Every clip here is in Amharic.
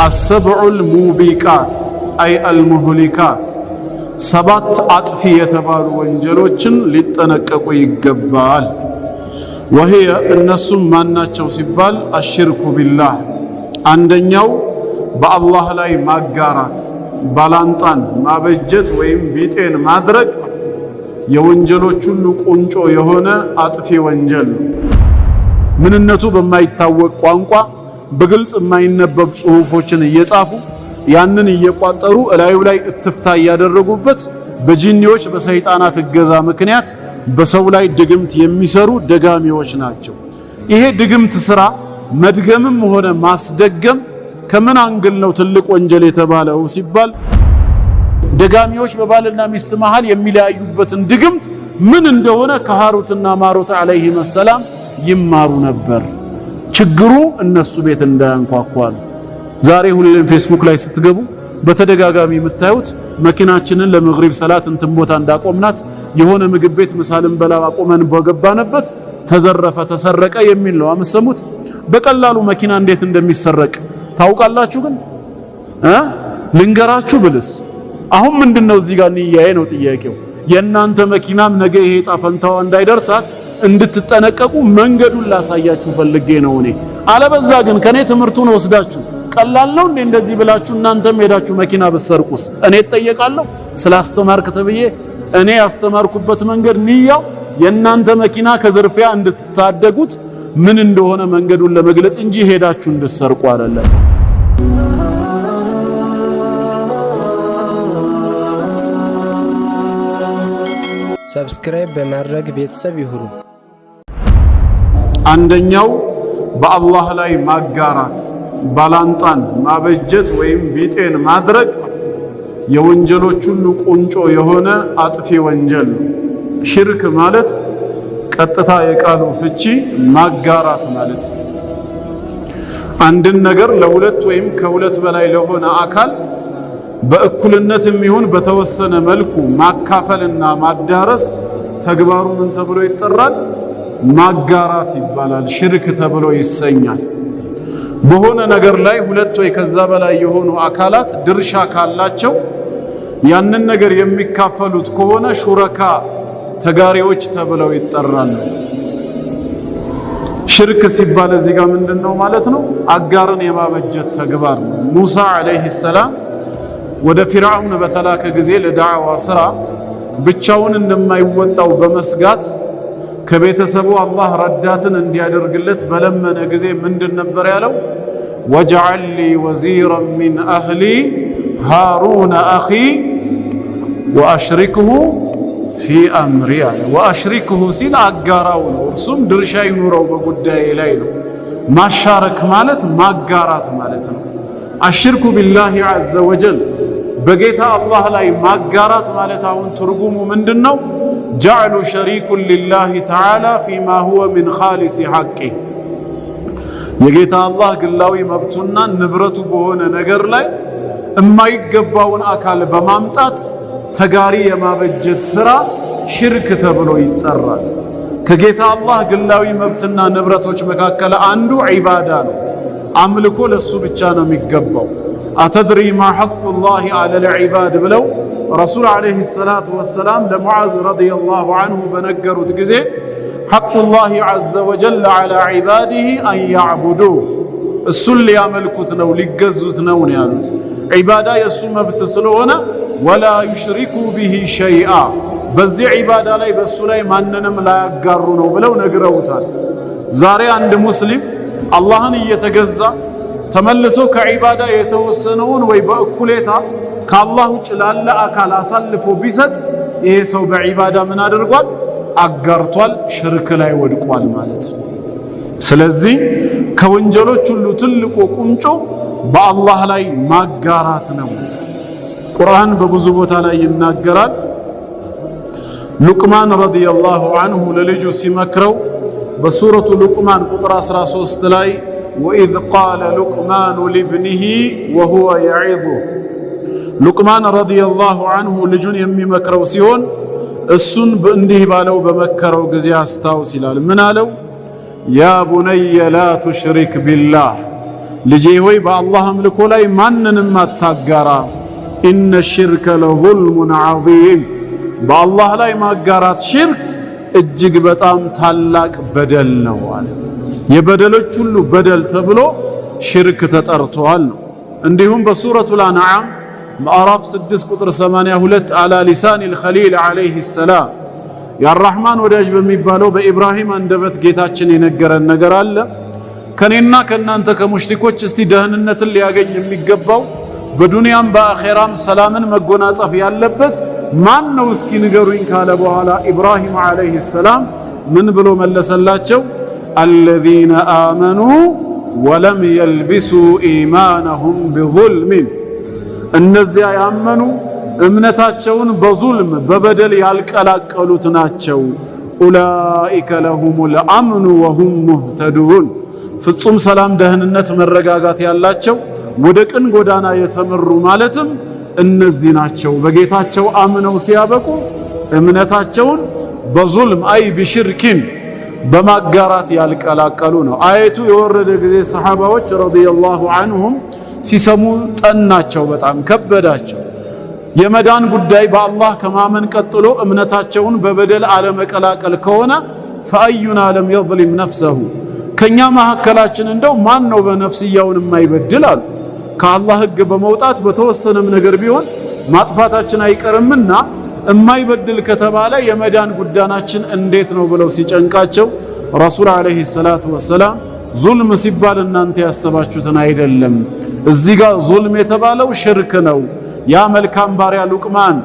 አሰብዑል ሙቢቃት አይ አልሙህሊካት ሰባት አጥፊ የተባሉ ወንጀሎችን ሊጠነቀቁ ይገባል። ወህየ እነሱም ማናቸው ሲባል አሽርኩ ቢላህ አንደኛው በአላህ ላይ ማጋራት ባላንጣን ማበጀት ወይም ቢጤን ማድረግ የወንጀሎች ሁሉ ቁንጮ የሆነ አጥፊ ወንጀል ነው። ምንነቱ በማይታወቅ ቋንቋ በግልጽ የማይነበብ ጽሁፎችን እየጻፉ ያንን እየቋጠሩ እላዩ ላይ እትፍታ እያደረጉበት በጂኒዎች በሰይጣናት እገዛ ምክንያት በሰው ላይ ድግምት የሚሰሩ ደጋሚዎች ናቸው። ይሄ ድግምት ስራ መድገምም ሆነ ማስደገም ከምን አንግል ነው ትልቅ ወንጀል የተባለው ሲባል ደጋሚዎች በባልና ሚስት መሃል የሚለያዩበትን ድግምት ምን እንደሆነ ከሃሩትና ማሩት አለይሂም ሰላም ይማሩ ነበር። ችግሩ እነሱ ቤት እንዳያንኳኳሉ። ዛሬ ሁሌም ፌስቡክ ላይ ስትገቡ በተደጋጋሚ የምታዩት መኪናችንን ለመግሪብ ሰላት እንትን ቦታ እንዳቆምናት የሆነ ምግብ ቤት ምሳልን በላ አቆመን በገባንበት ተዘረፈ ተሰረቀ የሚል ነው አመሰሙት። በቀላሉ መኪና እንዴት እንደሚሰረቅ ታውቃላችሁ? ግን ልንገራችሁ ብልስ አሁን ምንድነው እዚህ ጋር ንያዬ ነው ጥያቄው። የእናንተ መኪናም ነገ ይሄ ጣፈንታው እንዳይደርሳት እንድትጠነቀቁ መንገዱን ላሳያችሁ ፈልጌ ነው እኔ። አለበዛ ግን ከኔ ትምህርቱን ወስዳችሁ ቀላል ነው እንዴ እንደዚህ ብላችሁ እናንተም ሄዳችሁ መኪና ብትሰርቁስ እኔ እጠየቃለሁ? ስላስተማርክ ተብዬ እኔ ያስተማርኩበት መንገድ ንያው የእናንተ መኪና ከዝርፊያ እንድትታደጉት ምን እንደሆነ መንገዱን ለመግለጽ እንጂ ሄዳችሁ እንድትሰርቁ አይደለም። ሰብስክራይብ በማድረግ ቤተሰብ ይሁኑ። አንደኛው በአላህ ላይ ማጋራት ባላንጣን ማበጀት ወይም ቢጤን ማድረግ የወንጀሎች ሁሉ ቁንጮ የሆነ አጥፊ ወንጀል ነው። ሽርክ ማለት ቀጥታ የቃሉ ፍቺ ማጋራት ማለት አንድን ነገር ለሁለት ወይም ከሁለት በላይ ለሆነ አካል በእኩልነትም ይሁን በተወሰነ መልኩ ማካፈልና ማዳረስ ተግባሩ ምን ተብሎ ይጠራል? ማጋራት ይባላል። ሽርክ ተብሎ ይሰኛል። በሆነ ነገር ላይ ሁለት ወይ ከዛ በላይ የሆኑ አካላት ድርሻ ካላቸው ያንን ነገር የሚካፈሉት ከሆነ ሹረካ ተጋሪዎች ተብለው ይጠራሉ። ሽርክ ሲባል እዚህ ጋር ምንድነው ማለት ነው? አጋርን የማበጀት ተግባር ነው። ሙሳ አለይሂ ሰላም ወደ ፊርዓውን በተላከ ጊዜ ለዳዕዋ ስራ ብቻውን እንደማይወጣው በመስጋት ከቤተሰቡ አላህ ረዳትን እንዲያደርግለት በለመነ ጊዜ ምንድን ነበር ያለው? ወጀዐል ሊ ወዚራን ሚን አህሊ ሃሩነ አኺ ወአሽሪክሁ ፊ አምሪ አለ። ወአሽሪክሁ ሲል አጋራው ነው፣ እርሱም ድርሻ ይኑረው በጉዳይ ላይ ነው። ማሻረክ ማለት ማጋራት ማለት ነው። አሽርኩ ቢላሂ ዐዘ ወጀል በጌታ አላህ ላይ ማጋራት ማለት አሁን ትርጉሙ ምንድነው? ጀዐሉ ሸሪኩን ሊላሂ ተዓላ ፊማ ሁወ ሚን ኻሊሲ ሐቂ የጌታ አላህ ግላዊ መብቱና ንብረቱ በሆነ ነገር ላይ የማይገባውን አካል በማምጣት ተጋሪ የማበጀት ስራ ሽርክ ተብሎ ይጠራል። ከጌታ አላህ ግላዊ መብትና ንብረቶች መካከል አንዱ ዒባዳ ነው። አምልኮ ለሱ ብቻ ነው የሚገባው። አተድሪ ማ ሐቁላሂ ዐለል ዒባድ ብለው ረሱል ዓለይሂ ሰላቱ ወሰላም ለሙዓዝ ረዲየላሁ ዐንሁ በነገሩት ጊዜ ሐቁላሂ ዐዘ ወጀል ዐላ ዒባዲሂ አን ያዕቡዱህ እሱን ሊያመልኩት ነው ሊገዙት ነው ያሉት። ዒባዳ የእሱ መብት ስለሆነ ወላ ዩሽሪኩ ቢሂ ሸይአ በዚህ ዒባዳ ላይ በእሱ ላይ ማንንም ላያጋሩ ነው ብለው ነግረውታል። ዛሬ አንድ ሙስሊም አላህን እየተገዛ ተመልሶ ከዒባዳ የተወሰነውን ወይ በእኩሌታ ከአላህ ውጭ ላለ አካል አሳልፎ ቢሰጥ ይሄ ሰው በዒባዳ ምን አድርጓል? አጋርቷል፣ ሽርክ ላይ ወድቋል ማለት ነው። ስለዚህ ከወንጀሎች ሁሉ ትልቁ ቁንጮ በአላህ ላይ ማጋራት ነው። ቁርአን በብዙ ቦታ ላይ ይናገራል። ሉቅማን ረዲየላሁ ዐንሁ ለልጁ ሲመክረው በሱረቱ ሉቅማን ቁጥር 13 ላይ ወኢዝ ቃለ ሉቅማኑ ሊብኒሂ ወሁወ የዒዙሁ ሉቅማን ረዲየላሁ ዐንሁ ልጁን የሚመክረው ሲሆን እሱን እንዲህ ባለው በመከረው ጊዜ አስታውስ ይላል። ምን አለው? ያ ቡነየ ላ ቱሽሪክ ቢላህ ልጄ ሆይ በአላህ አምልኮ ላይ ማንንም አታጋራ። ኢነ ሽርከ ለዙልሙን ዐዚም በአላህ ላይ ማጋራት ሽርክ እጅግ በጣም ታላቅ በደል ነው አለ። የበደሎች ሁሉ በደል ተብሎ ሽርክ ተጠርቷል ነው። እንዲሁም በሱረቱል አንዓም ምዕራፍ 6 ቁጥር 82 አላ ሊሳኒል ኸሊል ዐለይሂ ሰላም የአራህማን ወዳጅ በሚባለው በኢብራሂም አንደበት ጌታችን የነገረን ነገር አለ። ከኔና ከናንተ ከሙሽሪኮች እስቲ ደህንነትን ሊያገኝ የሚገባው በዱንያም በአኺራም ሰላምን መጎናጸፍ ያለበት ማን ነው እስኪ ንገሩኝ ካለ በኋላ ኢብራሂም ዐለይሂ ሰላም ምን ብሎ መለሰላቸው? አለዚነ አመኑ ወለም የልቢሱ ኢማነሁም ቢዙልም እነዚያ ያመኑ እምነታቸውን በዙልም በበደል ያልቀላቀሉት ናቸው። ኡላኢከ ለሁሙል አምኑ ወሁም ሙህተዱን ፍጹም ሰላም፣ ደህንነት፣ መረጋጋት ያላቸው ወደ ቅን ጎዳና የተመሩ ማለትም እነዚህ ናቸው። በጌታቸው አምነው ሲያበቁ እምነታቸውን በዙልም አይ ቢሽርኪን በማጋራት ያልቀላቀሉ ነው። አየቱ የወረደ ጊዜ ሰሐባዎች ረዲየላሁ ዐንሁም ሲሰሙ ጠናቸው፣ በጣም ከበዳቸው። የመዳን ጉዳይ በአላህ ከማመን ቀጥሎ እምነታቸውን በበደል አለመቀላቀል ከሆነ ፈአዩና ለም የዝሊም ነፍሰሁ ከኛ መካከላችን እንደው ማን ነው በነፍስያውን የማይበድል አሉ። ከአላህ ሕግ በመውጣት በተወሰነም ነገር ቢሆን ማጥፋታችን አይቀርምና የማይበድል ከተባለ የመዳን ጉዳናችን እንዴት ነው ብለው ሲጨንቃቸው ረሱል ዐለይሂ ሰላቱ ወሰላም ዙልም ሲባል እናንተ ያሰባችሁትን አይደለም፣ እዚህ ጋር ዙልም የተባለው ሽርክ ነው። ያ መልካም ባሪያ ሉቅማን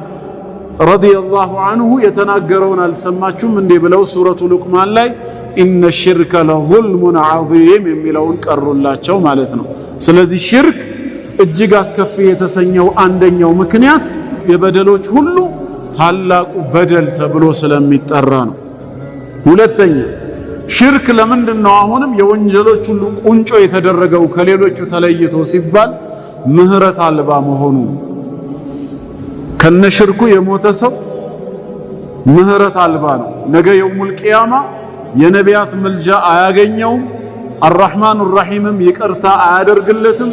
ረዲየላሁ ዐንሁ የተናገረውን አልሰማችሁም እንዴ ብለው ሱረቱ ሉቅማን ላይ ኢነ ሽርከ ለዙልሙን ዐዚም የሚለውን ቀሩላቸው ማለት ነው። ስለዚህ ሽርክ እጅግ አስከፊ የተሰኘው አንደኛው ምክንያት የበደሎች ሁሉ ታላቁ በደል ተብሎ ስለሚጠራ ነው። ሁለተኛ ሽርክ ለምንድነው አሁንም የወንጀሎች ሁሉ ቁንጮ የተደረገው ከሌሎቹ ተለይቶ ሲባል ምህረት አልባ መሆኑ። ከነሽርኩ የሞተ ሰው ምህረት አልባ ነው። ነገ የውሙል ቂያማ የነቢያት ምልጃ አያገኘውም። አርራህማኑ ራሂምም ይቅርታ አያደርግለትም።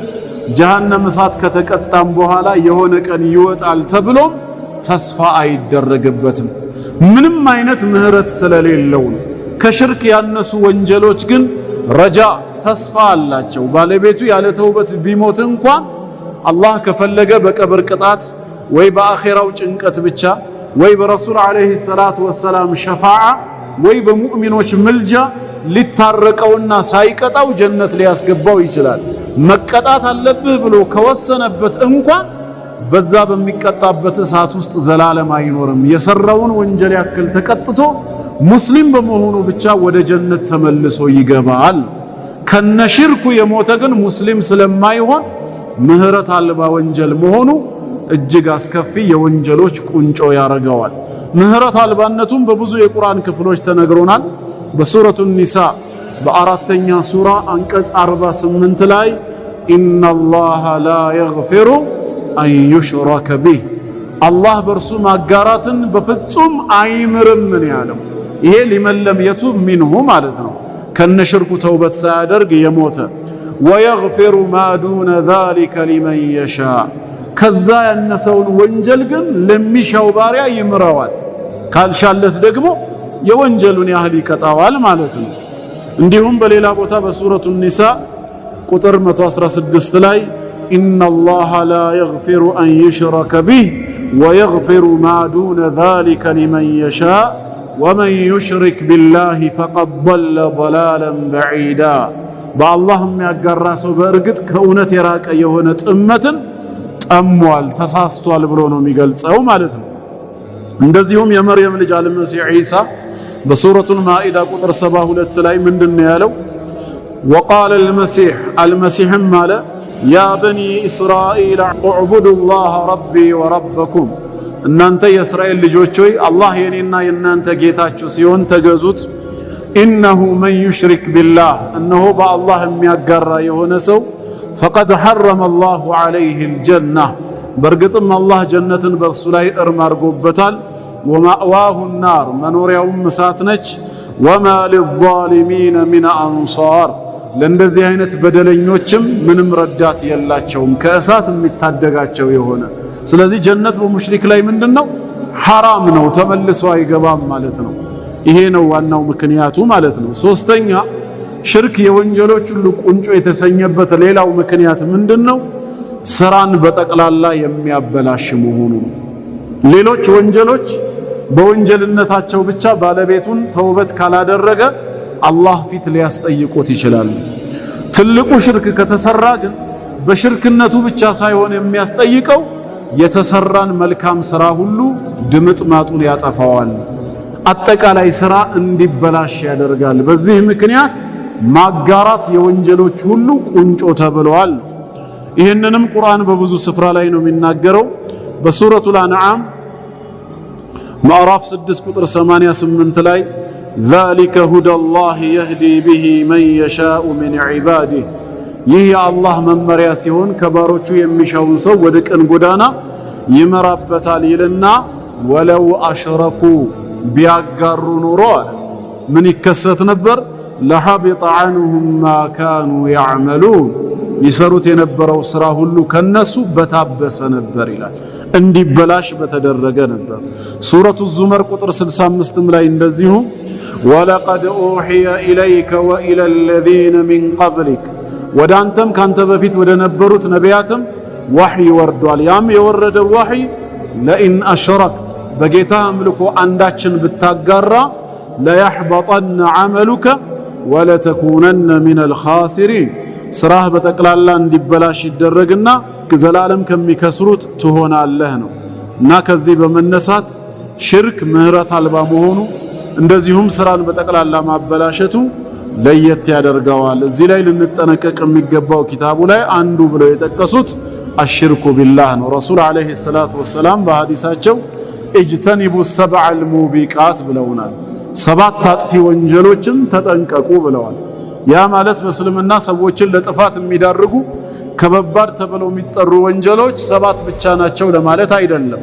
ጀሃነም እሳት ከተቀጣም በኋላ የሆነ ቀን ይወጣል ተብሎ ተስፋ አይደረግበትም። ምንም አይነት ምህረት ስለሌለው ነው። ከሽርክ ያነሱ ወንጀሎች ግን ረጃ ተስፋ አላቸው። ባለቤቱ ያለ ተውበት ቢሞት እንኳን አላህ ከፈለገ በቀብር ቅጣት ወይ በአኺራው ጭንቀት ብቻ ወይ በረሱል ዐለይሂ ሰላቱ ወሰላም ሸፋዓ ወይ በሙእሚኖች ምልጃ ሊታረቀውና ሳይቀጣው ጀነት ሊያስገባው ይችላል። መቀጣት አለብህ ብሎ ከወሰነበት እንኳን በዛ በሚቀጣበት እሳት ውስጥ ዘላለም አይኖርም። የሰራውን ወንጀል ያክል ተቀጥቶ ሙስሊም በመሆኑ ብቻ ወደ ጀነት ተመልሶ ይገባል። ከነሽርኩ የሞተ ግን ሙስሊም ስለማይሆን ምህረት አልባ ወንጀል መሆኑ እጅግ አስከፊ የወንጀሎች ቁንጮ ያረገዋል። ምህረት አልባነቱም በብዙ የቁርአን ክፍሎች ተነግሮናል። በሱረቱ ኒሳ በአራተኛ ሱራ አንቀጽ 48 ላይ ኢነላሃ ላ የግፊሩ አን ዩሽረከ ቢህ አላህ በእርሱ ማጋራትን በፍጹም አይምርም ያለው። ይሄ ሊመን ለም የቱብ ሚንሁ ማለት ነው፣ ከነሽርኩ ተውበት ሳያደርግ የሞተ። ወየግፊሩ ማ ዱነ ዛሊከ ሊመን የሻ ከዛ ያነሰውን ወንጀል ግን ለሚሻው ባሪያ ይምረዋል፣ ካልሻለት ደግሞ የወንጀሉን ያህል ይቀጣዋል ማለት ነው። እንዲሁም በሌላ ቦታ በሱረቱ ኒሳ ቁጥር 116 ላይ ኢነላሃ ላ የግፊሩ አን ዩሽረከ ቢህ ወየግፊሩ ማ ዱነ ዛሊከ ሊመን የሻ ወመን ዩሽሪክ ቢላሂ ፈቀድ ضለ ضላለን በዒዳ በአላህ የሚያጋራ ሰው በእርግጥ ከእውነት የራቀ የሆነ ጥመትን ጠሟል፣ ተሳስቷል ብሎ ነው የሚገልጸው ማለት ነው። እንደዚሁም የመርየም ልጅ አልመሲህ ዒሳ በሱረቱል ማኢዳ ቁጥር 72 ላይ ምንድነው ያለው? ወቃለ አልመሲህም አለ ያ በኒ እስራኤል እዕቡዱ ላህ ረቢ ወረበኩም እናንተ የእስራኤል ልጆች ሆይ አላህ የኔና የእናንተ ጌታችሁ ሲሆን ተገዙት። ኢነሁ መን ዩሽሪክ ቢላህ እነሆ በአላህ የሚያጋራ የሆነ ሰው ፈቀድ ሐረመ አላሁ ዐለይሂ አልጀና በእርግጥም አላህ ጀነትን በእርሱ ላይ እርም አድርጎበታል። ወማእዋሁ ናር መኖሪያውም እሳት ነች። ወማ ሊዛሊሚነ ሚን አንሳር ለእንደዚህ አይነት በደለኞችም ምንም ረዳት የላቸውም ከእሳት የሚታደጋቸው የሆነ። ስለዚህ ጀነት በሙሽሪክ ላይ ምንድነው? ሐራም ነው፣ ተመልሶ አይገባም ማለት ነው። ይሄ ነው ዋናው ምክንያቱ ማለት ነው። ሶስተኛ ሽርክ የወንጀሎች ሁሉ ቁንጮ የተሰኘበት ሌላው ምክንያት ምንድነው? ስራን በጠቅላላ የሚያበላሽ መሆኑ ነው። ሌሎች ወንጀሎች በወንጀልነታቸው ብቻ ባለቤቱን ተውበት ካላደረገ አላህ ፊት ሊያስጠይቁት ይችላል። ትልቁ ሽርክ ከተሰራ ግን በሽርክነቱ ብቻ ሳይሆን የሚያስጠይቀው የተሰራን መልካም ስራ ሁሉ ድምጥማጡን ያጠፋዋል። አጠቃላይ ስራ እንዲበላሽ ያደርጋል። በዚህ ምክንያት ማጋራት የወንጀሎች ሁሉ ቁንጮ ተብሏል። ይህንንም ቁርአን በብዙ ስፍራ ላይ ነው የሚናገረው። በሱረቱል አንዓም ምዕራፍ 6 ቁጥር 88 ላይ ذلك هدى الله يهدي به من يشاء من عباده ይህ የአላህ መመሪያ ሲሆን ከባሮቹ የሚሻውን ሰው ወደ ቀን ጎዳና ይመራበታል ይልና ወለው አሽረኩ ቢያጋሩ ኑሮ አለ ምን ይከሰት ነበር? ለሐቢጠ ዐንሁም ማ ካኑ ያዕመሉን ይሰሩት የነበረው ስራ ሁሉ ከነሱ በታበሰ ነበር ይላል። እንዲበላሽ በተደረገ ነበር። ሱረቱ ዙመር ቁጥር 65 ላይ እንደዚሁ ወለቀድ ኡሕየ ኢለይከ ወኢለ አለዚነ ሚን ቀብሊክ ወደ አንተም ካንተ በፊት ወደ ነበሩት ነቢያትም ወሕይ ወርዷል። ያም የወረደው ወሕይ ለኢን አሽረክት በጌታ አምልኮ አንዳችን ብታጋራ ለየሕበጠነ ዐመሉከ ወለተኩነነ ሚነል ኻሲሪን ስራህ በጠቅላላ እንዲበላሽ ይደረግና ዘላለም ከሚከስሩት ትሆናለህ ነው። እና ከዚህ በመነሳት ሽርክ ምህረት አልባ መሆኑ እንደዚሁም ስራን በጠቅላላ ማበላሸቱ ለየት ያደርገዋል። እዚህ ላይ ልንጠነቀቅ የሚገባው ኪታቡ ላይ አንዱ ብለው የጠቀሱት አሽርኩ ቢላህ ነው። ረሱል አለይሂ ሰላቱ ወሰላም በሐዲሳቸው እጅተኒቡ ሰብዐል ሙቢቃት ብለውናል። 7 አጥፊ ወንጀሎችን ተጠንቀቁ ብለዋል። ያ ማለት በእስልምና ሰዎችን ለጥፋት የሚዳርጉ ከበባድ ተብለው የሚጠሩ ወንጀሎች 7 ብቻ ናቸው ለማለት አይደለም።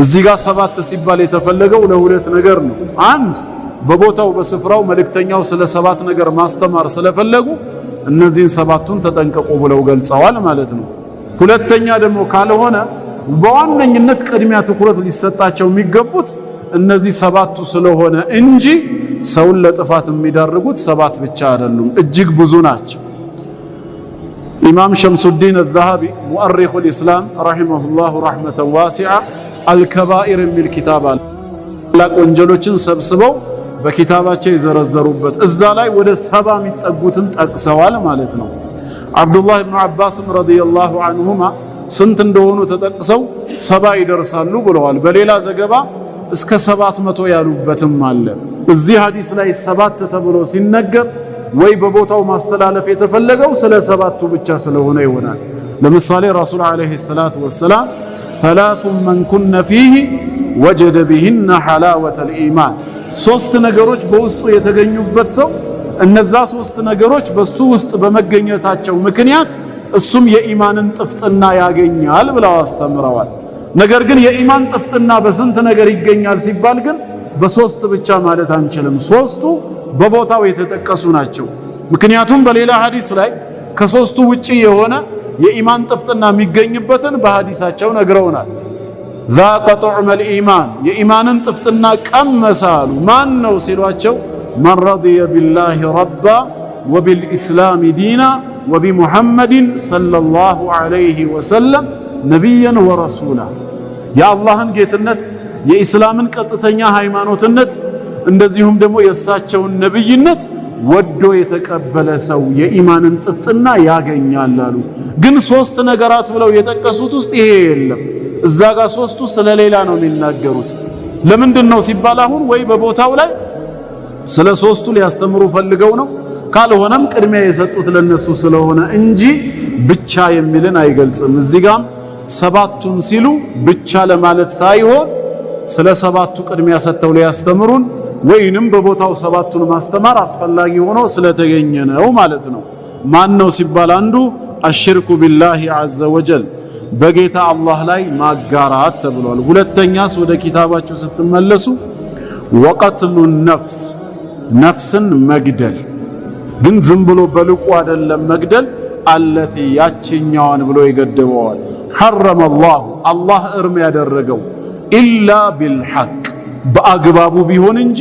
እዚህ ጋር 7 ሲባል የተፈለገው ለሁለት ነገር ነው። አንድ በቦታው በስፍራው መልእክተኛው ስለ 7 ነገር ማስተማር ስለፈለጉ እነዚህን 7ቱን ተጠንቀቁ ብለው ገልጸዋል ማለት ነው። ሁለተኛ ደግሞ ካልሆነ በዋነኝነት ቅድሚያ ትኩረት ሊሰጣቸው የሚገቡት እነዚህ 7ቱ ስለሆነ እንጂ ሰውን ለጥፋት የሚዳርጉት 7 ብቻ አይደሉም፣ እጅግ ብዙ ናቸው። ኢማም ሸምሱዲን አልዛሃቢ ሙአሪኹል ኢስላም ረሂመሁላሁ ረሕመተን ዋሲዓ አልከባኢር የሚል ኪታብ አለ። ታላቅ ወንጀሎችን ሰብስበው በኪታባቸው የዘረዘሩበት እዛ ላይ ወደ 70 የሚጠጉትን ጠቅሰዋል ማለት ነው። አብዱላህ ብኑ አባስም ረዲየላሁ ዐንሁማ ስንት እንደሆኑ ተጠቅሰው 70 ይደርሳሉ ብለዋል። በሌላ ዘገባ እስከ 700 ያሉበትም አለ። እዚህ ሐዲስ ላይ 7 ተብሎ ሲነገር ወይ በቦታው ማስተላለፍ የተፈለገው ስለ 7ቱ ብቻ ስለሆነ ይሆናል። ለምሳሌ ረሱል አለይሂ ሰላቱ ወሰላም ثلاث من كن فيه وجد بهن حلاوة الإيمان 3 ነገሮች በውስጡ የተገኙበት ሰው እነዛ 3 ነገሮች በሱ ውስጥ በመገኘታቸው ምክንያት እሱም የኢማንን ጥፍጥና ያገኛል ብለው አስተምረዋል። ነገር ግን የኢማን ጥፍጥና በስንት ነገር ይገኛል ሲባል ግን በ3 ብቻ ማለት አንችልም። 3ቱ በቦታው የተጠቀሱ ናቸው። ምክንያቱም በሌላ ሐዲስ ላይ ከ3ቱ ውጪ የሆነ የኢማን ጥፍጥና የሚገኝበትን በሐዲሳቸው ነግረውናል። ذاق طعم الإيمان የኢማንን ጥፍጥና ቀመሳሉ። ማን ነው ሲሏቸው من رضي بالله ربا وبالإسلام دينا وبمحمد صلى الله عليه وسلم نبيا ورسولا የአላህን ጌትነት የኢስላምን ቀጥተኛ ሃይማኖትነት እንደዚሁም ደግሞ የእሳቸውን ነብይነት ወዶ የተቀበለ ሰው የኢማንን ጥፍጥና ያገኛል አሉ። ግን 3 ነገራት ብለው የጠቀሱት ውስጥ ይሄ የለም። እዛ ጋር 3ቱ ስለሌላ ነው የሚናገሩት። ለምንድነው ሲባል አሁን ወይ በቦታው ላይ ስለ 3ቱ ሊያስተምሩ ፈልገው ነው፣ ካልሆነም ቅድሚያ የሰጡት ለነሱ ስለሆነ እንጂ ብቻ የሚልን አይገልጽም። እዚህ ጋር 7ቱን ሲሉ ብቻ ለማለት ሳይሆን ስለ 7ቱ ቅድሚያ ሰጥተው ሊያስተምሩን ወይንም በቦታው 7ቱን ማስተማር አስፈላጊ ሆኖ ስለተገኘ ነው ማለት ነው። ማን ነው ሲባል አንዱ አሽርኩ ቢላሂ ዐዘ ወጀል በጌታ አላህ ላይ ማጋራት ተብሏል። ሁለተኛስ ወደ ኪታባችሁ ስትመለሱ ወቀትሉ ነፍስ ነፍስን መግደል ግን ዝም ብሎ በልቁ አይደለም መግደል አለቲ ያችኛዋን ብሎ ይገድበዋል حرم الله الله እርም ያደረገው ኢላ ቢልሐቅ በአግባቡ ቢሆን እንጂ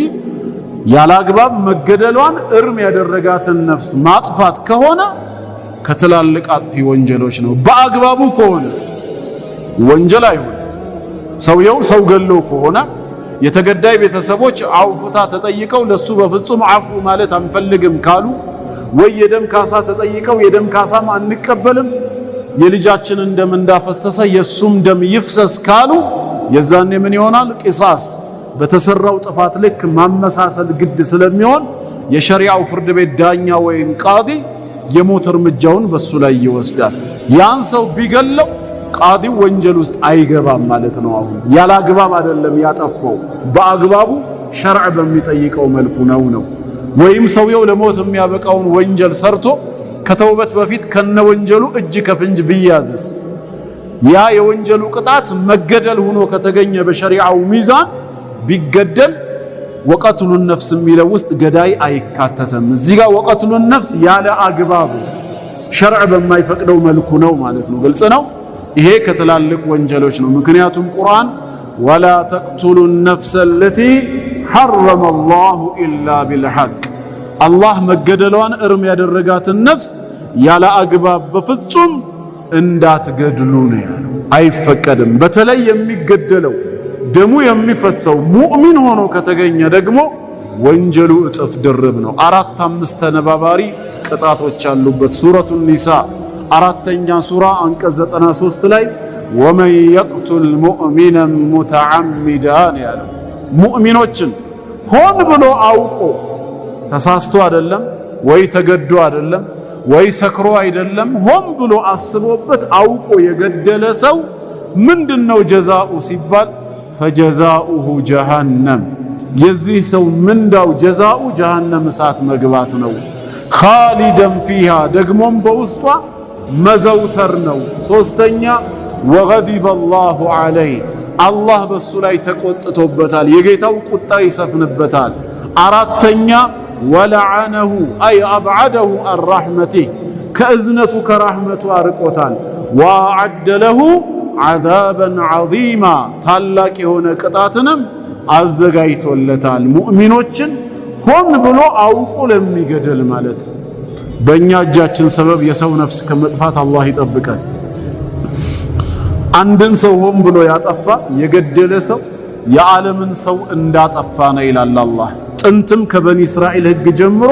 ያላግባብ መገደሏን እርም ያደረጋትን ነፍስ ማጥፋት ከሆነ ከትላልቅ አጥፊ ወንጀሎች ነው በአግባቡ ከሆነስ ወንጀል አይሆን ሰውየው ሰው ገሎ ከሆነ የተገዳይ ቤተሰቦች አውፍታ ተጠይቀው ለሱ በፍጹም አፉ ማለት አንፈልግም ካሉ ወይ የደም ካሳ ተጠይቀው የደም ካሳም አንቀበልም የልጃችንን ደም እንዳፈሰሰ የሱም ደም ይፍሰስ ካሉ የዛኔ ምን ይሆናል ቂሳስ በተሰራው ጥፋት ልክ ማመሳሰል ግድ ስለሚሆን የሸሪዓው ፍርድ ቤት ዳኛ ወይም ቃዲ የሞት እርምጃውን በሱ ላይ ይወስዳል ያን ሰው ቢገለው ቃዲው ወንጀል ውስጥ አይገባም ማለት ነው አሁን ያላግባብ አይደለም ያጠፋው በአግባቡ ሸርዕ በሚጠይቀው መልኩ ነው ወይም ሰውየው ለሞት የሚያበቃውን ወንጀል ሰርቶ ከተውበት በፊት ከነ ወንጀሉ እጅ ከፍንጅ ቢያዝስ ያ የወንጀሉ ቅጣት መገደል ሆኖ ከተገኘ በሸሪዓው ሚዛን ቢገደል ወቀትሉ ነፍስ የሚለው ውስጥ ገዳይ አይካተተም እዚህ ጋር ወቀትሉ ነፍስ ያለ አግባብ ሸርዕ በማይፈቅደው መልኩ ነው ማለት ነው ግልጽ ነው ይሄ ከትላልቅ ወንጀሎች ነው ምክንያቱም ቁርአን ወላ ተቅቱሉ النفس التي حرم الله الا بالحق አላህ መገደሏን እርም ያደረጋትን ነፍስ ያለ አግባብ በፍጹም እንዳትገድሉ ነው ያለው አይፈቀድም በተለይ የሚገደለው ደሙ የሚፈሰው ሙእሚን ሆኖ ከተገኘ ደግሞ ወንጀሉ እጥፍ ድርብ ነው 4-5 ተነባባሪ ቅጣቶች አሉበት ሱረቱ ኒሳ አራተኛ ሱራ አንቀጽ 93 ላይ ወመን يقتل مؤمنا متعمدا ያለው ሙእሚኖችን ሆን ብሎ አውቆ ተሳስቶ አይደለም ወይ ተገዶ አይደለም ወይ ሰክሮ አይደለም ሆን ብሎ አስቦበት አውቆ የገደለ ሰው ምንድነው ጀዛኡ ሲባል فجزاؤه جهنم የዚህ ሰው ምንዳው ጀዛኡ ጀሃነም እሳት መግባት ነው خالدا فيها ደግሞም በውስጧ መዘውተር ነው ሶስተኛ وغضب الله عليه الله በሱ ላይ ተቆጥቶበታል የጌታው ቁጣ ይሰፍንበታል አራተኛ ولعنه اي ابعده عن رحمته ከእዝነቱ ከራህመቱ አርቆታል وعد له عذابا عظيما ታላቅ የሆነ ቅጣትንም አዘጋጅቶለታል ሙእሚኖችን ሆን ብሎ አውቆ ለሚገደል ማለት በእኛ እጃችን ሰበብ የሰው ነፍስ ከመጥፋት አላህ ይጠብቀን አንድን ሰው ሆን ብሎ ያጠፋ የገደለ ሰው የዓለምን ሰው እንዳጠፋ ነው ይላል አላህ ጥንትም ከበኒ እስራኤል ህግ ጀምሮ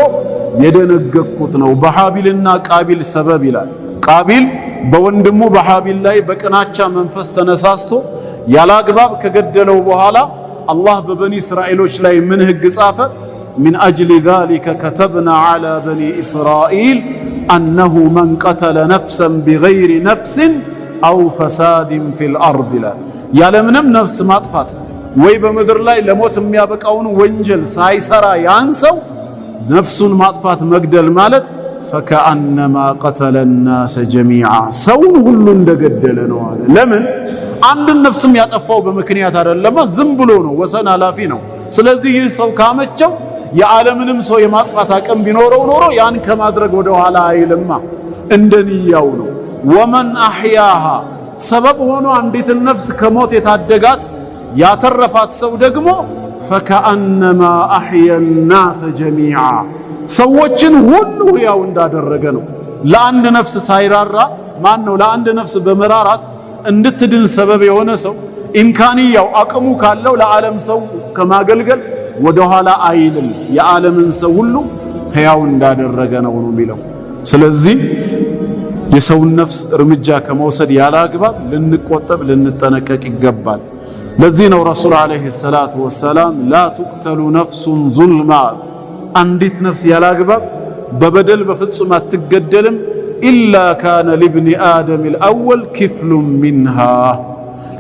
የደነገኩት ነው በሃቢልና ቃቢል ሰበብ ይላል ቃቢል በወንድሙ በሃቢል ላይ በቅናቻ መንፈስ ተነሳስቶ ያላግባብ ከገደለው በኋላ አላህ በበኒ እስራኤሎች ላይ ምን ህግ ጻፈ من أجل ذلك كتبنا على بني إسرائيل أنه من قتل نفسا بغير نفس أو فساد في الأرض لا يعلمنم نفس ما طفت ወይ በመድር ላይ ለሞት የሚያበቃውን ወንጀል ሳይሰራ ያንሰው ነፍሱን ማጥፋት መግደል ማለት فكأنما قتل الناس جميعا ሰውን ሁሉ እንደገደለ ነው አለ ለምን አንድ ነፍስም ያጠፋው በምክንያት አይደለም ዝም ብሎ ነው ወሰን አላፊ ነው ስለዚህ ይህ ሰው ካመቸው የዓለምንም ሰው የማጥፋት አቅም ቢኖረው ኖሮ ያን ከማድረግ ወደ ኋላ አይልማ እንደንያው ነው ወመን احياها ሰበብ ሆኖ አንዲት ነፍስ ከሞት የታደጋት ያተረፋት ሰው ደግሞ فكأنما احيا الناس جميعا ሰዎችን ሁሉ ያው እንዳደረገ ነው ለአንድ ነፍስ ሳይራራ ማን ነው ለአንድ ነፍስ በመራራት እንድትድን ሰበብ የሆነ ሰው ኢምካኒያው አቅሙ ካለው ለዓለም ሰው ከማገልገል ወደ ኋላ አይልም የዓለምን ሰው ሁሉ ያው እንዳደረገ ነው የሚለው ስለዚህ የሰው ነፍስ እርምጃ ከመውሰድ ያላግባብ ልንቆጠብ ልንጠነቀቅ ይገባል ለዚህ ነው ረሱል አለይሂ ሰላቱ ወሰላም لا تقتل نفس ظلما አንዲት ነፍስ ያላግባብ በበደል በፍጹም አትገደልም إلا كان لابن آدم الأول كفل منها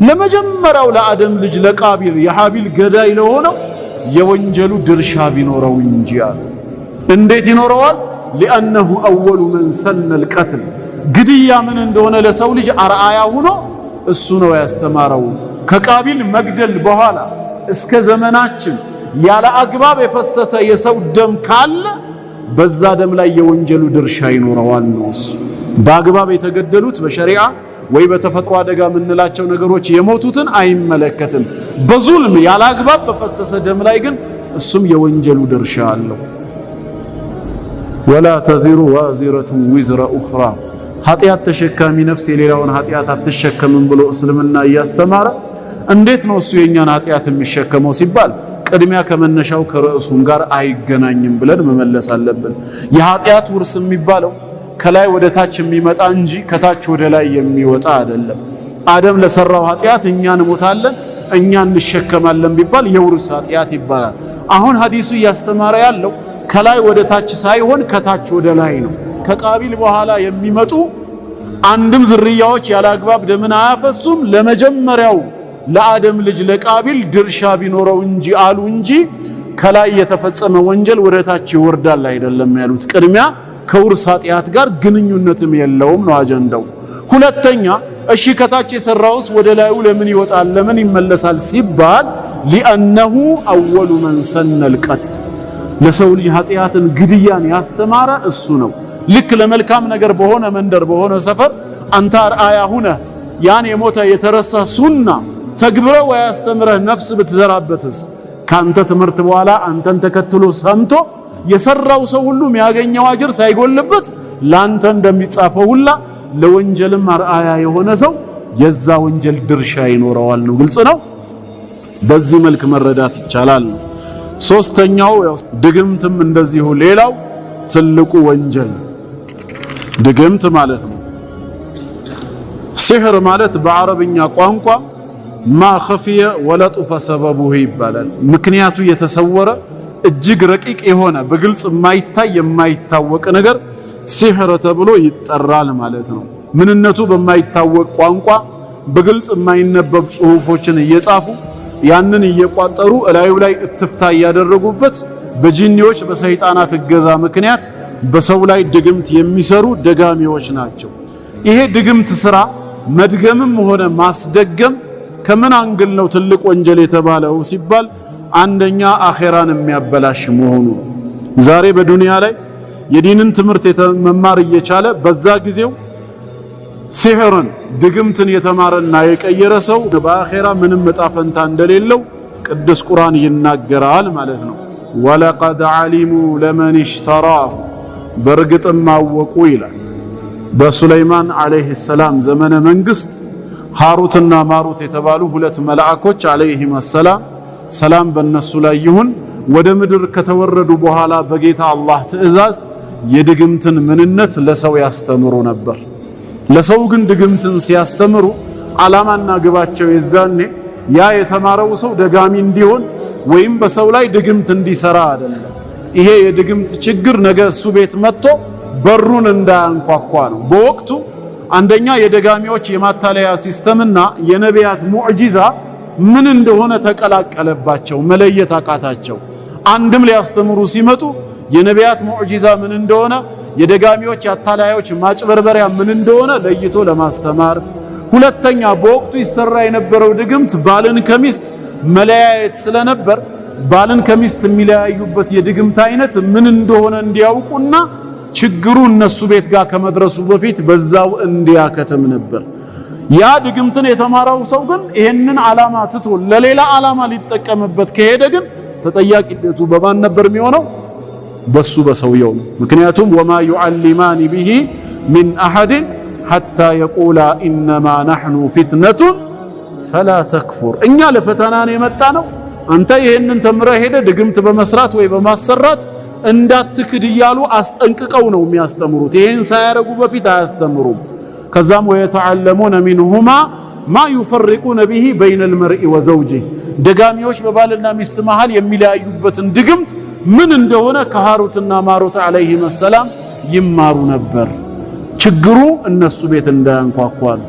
ለመጀመሪያው ለአደም ልጅ ለቃቢል የሃቢል ገዳይ ለሆነው የወንጀሉ ድርሻ ቢኖረው እንጂ አለ እንዴት ይኖረዋል لأنه أول من سن القتل ግድያ ምን እንደሆነ ለሰው ልጅ አርአያ ሆኖ እሱ ነው ያስተማረው ከቃቢል መግደል በኋላ እስከ ዘመናችን ያለ አግባብ የፈሰሰ የሰው ደም ካለ በዛ ደም ላይ የወንጀሉ ድርሻ ይኖረዋል ነው። በአግባብ የተገደሉት በሸሪዓ ወይ በተፈጥሮ አደጋ የምንላቸው ነገሮች የሞቱትን አይመለከትም። በዙልም ያለ አግባብ በፈሰሰ ደም ላይ ግን እሱም የወንጀሉ ድርሻ አለው። ወላ ተዚሩ ዋዚረቱን ዊዝረ ኡኽራ ኃጢአት ተሸካሚ ነፍስ የሌላውን ኃጢአት አትሸከምም ብሎ እስልምና እያስተማረ እንዴት ነው እሱ የኛን ኃጢአት የሚሸከመው ሲባል ቅድሚያ ከመነሻው ከርዕሱም ጋር አይገናኝም ብለን መመለስ አለብን። የኃጢአት ውርስ የሚባለው ከላይ ወደ ታች የሚመጣ እንጂ ከታች ወደ ላይ የሚወጣ አይደለም። አደም ለሰራው ኃጢአት እኛ እንሞታለን እኛ እንሸከማለን ቢባል የውርስ ኃጢአት ይባላል። አሁን ሐዲሱ እያስተማረ ያለው ከላይ ወደ ታች ሳይሆን ከታች ወደ ላይ ነው። ከቃቢል በኋላ የሚመጡ አንድም ዝርያዎች ያለ አግባብ ደምን አያፈሱም። ለመጀመሪያው ለአደም ልጅ ለቃቢል ድርሻ ቢኖረው እንጂ አሉ እንጂ ከላይ የተፈጸመ ወንጀል ወደ ታች ይወርዳል አይደለም ያሉት። ቅድሚያ ከውርስ ኃጢአት ጋር ግንኙነትም የለውም ነው አጀንዳው። ሁለተኛ እሺ ከታች የሰራውስ ወደ ላዩ ለምን ይወጣል ለምን ይመለሳል ሲባል ሊአነሁ አወሉ መን ሰነል ቀትል ለሰው ልጅ ኃጢአትን ግድያን ያስተማረ እሱ ነው። ልክ ለመልካም ነገር በሆነ መንደር በሆነ ሰፈር አንተ አርአያ ሁነ ያን የሞተ የተረሳ ሱና ተግብረ ወያስተምረህ ነፍስ ብትዘራበትስ ካንተ ትምህርት በኋላ አንተን ተከትሎ ሰምቶ የሰራው ሰው ሁሉ የሚያገኘው አጅር ሳይጎልበት ላንተ እንደሚጻፈው ሁላ ለወንጀልም አርአያ የሆነ ሰው የዛ ወንጀል ድርሻ ይኖረዋል ነው። ግልጽ ነው። በዚህ መልክ መረዳት ይቻላል ነው። ሶስተኛው ድግምትም እንደዚሁ ሌላው ትልቁ ወንጀል ድግምት ማለት ነው። ሲህር ማለት በአረብኛ ቋንቋ ማ ኸፊየ ወለጡፈ ሰበቡሁ ይባላል። ምክንያቱ የተሰወረ እጅግ ረቂቅ የሆነ በግልጽ የማይታይ የማይታወቅ ነገር ሲህር ተብሎ ይጠራል ማለት ነው። ምንነቱ በማይታወቅ ቋንቋ በግልጽ የማይነበብ ጽሁፎችን እየጻፉ ያንን እየቋጠሩ እላዩ ላይ እትፍታ እያደረጉበት በጂኒዎች በሰይጣናት እገዛ ምክንያት በሰው ላይ ድግምት የሚሰሩ ደጋሚዎች ናቸው። ይሄ ድግምት ስራ መድገምም ሆነ ማስደገም ከምን አንግል ነው ትልቅ ወንጀል የተባለው ሲባል አንደኛ አኺራን የሚያበላሽ መሆኑ። ዛሬ በዱንያ ላይ የዲንን ትምህርት መማር እየቻለ በዛ ጊዜው ሲህርን ድግምትን የተማረና የቀየረ ሰው በአኺራ ምንም ዕጣ ፈንታ እንደሌለው ቅዱስ ቁርአን ይናገራል ማለት ነው። ወለቀድ ዓሊሙ ለመን እሽተራሁ በርግጥም አወቁ ይላል። በሱለይማን አለይሂ ሰላም ዘመነ መንግስት ሃሩትና ማሩት የተባሉ ሁለት መላእኮች አለይሂም ሰላም ሰላም በእነሱ ላይ ይሁን ወደ ምድር ከተወረዱ በኋላ በጌታ አላህ ትእዛዝ የድግምትን ምንነት ለሰው ያስተምሩ ነበር። ለሰው ግን ድግምትን ሲያስተምሩ ዓላማና ግባቸው የዛኔ ያ የተማረው ሰው ደጋሚ እንዲሆን ወይም በሰው ላይ ድግምት እንዲሰራ አይደለም። ይሄ የድግምት ችግር ነገ እሱ ቤት መጥቶ በሩን እንዳያንኳኳ ነው። በወቅቱ አንደኛ የደጋሚዎች የማታለያ ሲስተምና የነቢያት ሙዕጂዛ ምን እንደሆነ ተቀላቀለባቸው፣ መለየት አቃታቸው። አንድም ሊያስተምሩ ሲመጡ የነቢያት ሙዕጂዛ ምን እንደሆነ የደጋሚዎች አታላዮች ማጭበርበሪያ ምን እንደሆነ ለይቶ ለማስተማር፣ ሁለተኛ በወቅቱ ይሰራ የነበረው ድግምት ባልን ከሚስት መለያየት ስለነበር ባልን ከሚስት የሚለያዩበት የድግምት አይነት ምን እንደሆነ እንዲያውቁና ችግሩ እነሱ ቤት ጋር ከመድረሱ በፊት በዛው እንዲያከተም ነበር። ያ ድግምትን የተማረው ሰው ግን ይሄንን ዓላማ ትቶ ለሌላ ዓላማ ሊጠቀምበት ከሄደ ግን ተጠያቂነቱ በማን ነበር የሚሆነው? በሱ በሰውየው ነው። ምክንያቱም ወማ ዩዓሊማኒ ቢሂ ሚን አሐድ ሐታ የቁላ ኢነማ ነሕኑ ፊትነቱን ፈላ ተክፉር። እኛ ለፈተና ነው የመጣ ነው፣ አንተ ይሄንን ተምረህ ሄደ ድግምት በመስራት ወይ በማሰራት እንዳትክድ እያሉ አስጠንቅቀው ነው የሚያስተምሩት። ይሄን ሳያረጉ በፊት አያስተምሩም። ከዛም ወየተዓለሙነ ሚንሁማ ማ ዩፈሪቁነ ቢሂ በይነል መርኢ ወዘውጂህ ደጋሚዎች በባልና ሚስት መሃል የሚለያዩበትን ድግምት ምን እንደሆነ ከሃሩትና ማሩት አለይሂም ሰላም ይማሩ ነበር። ችግሩ እነሱ ቤት እንዳያንኳኳሉ።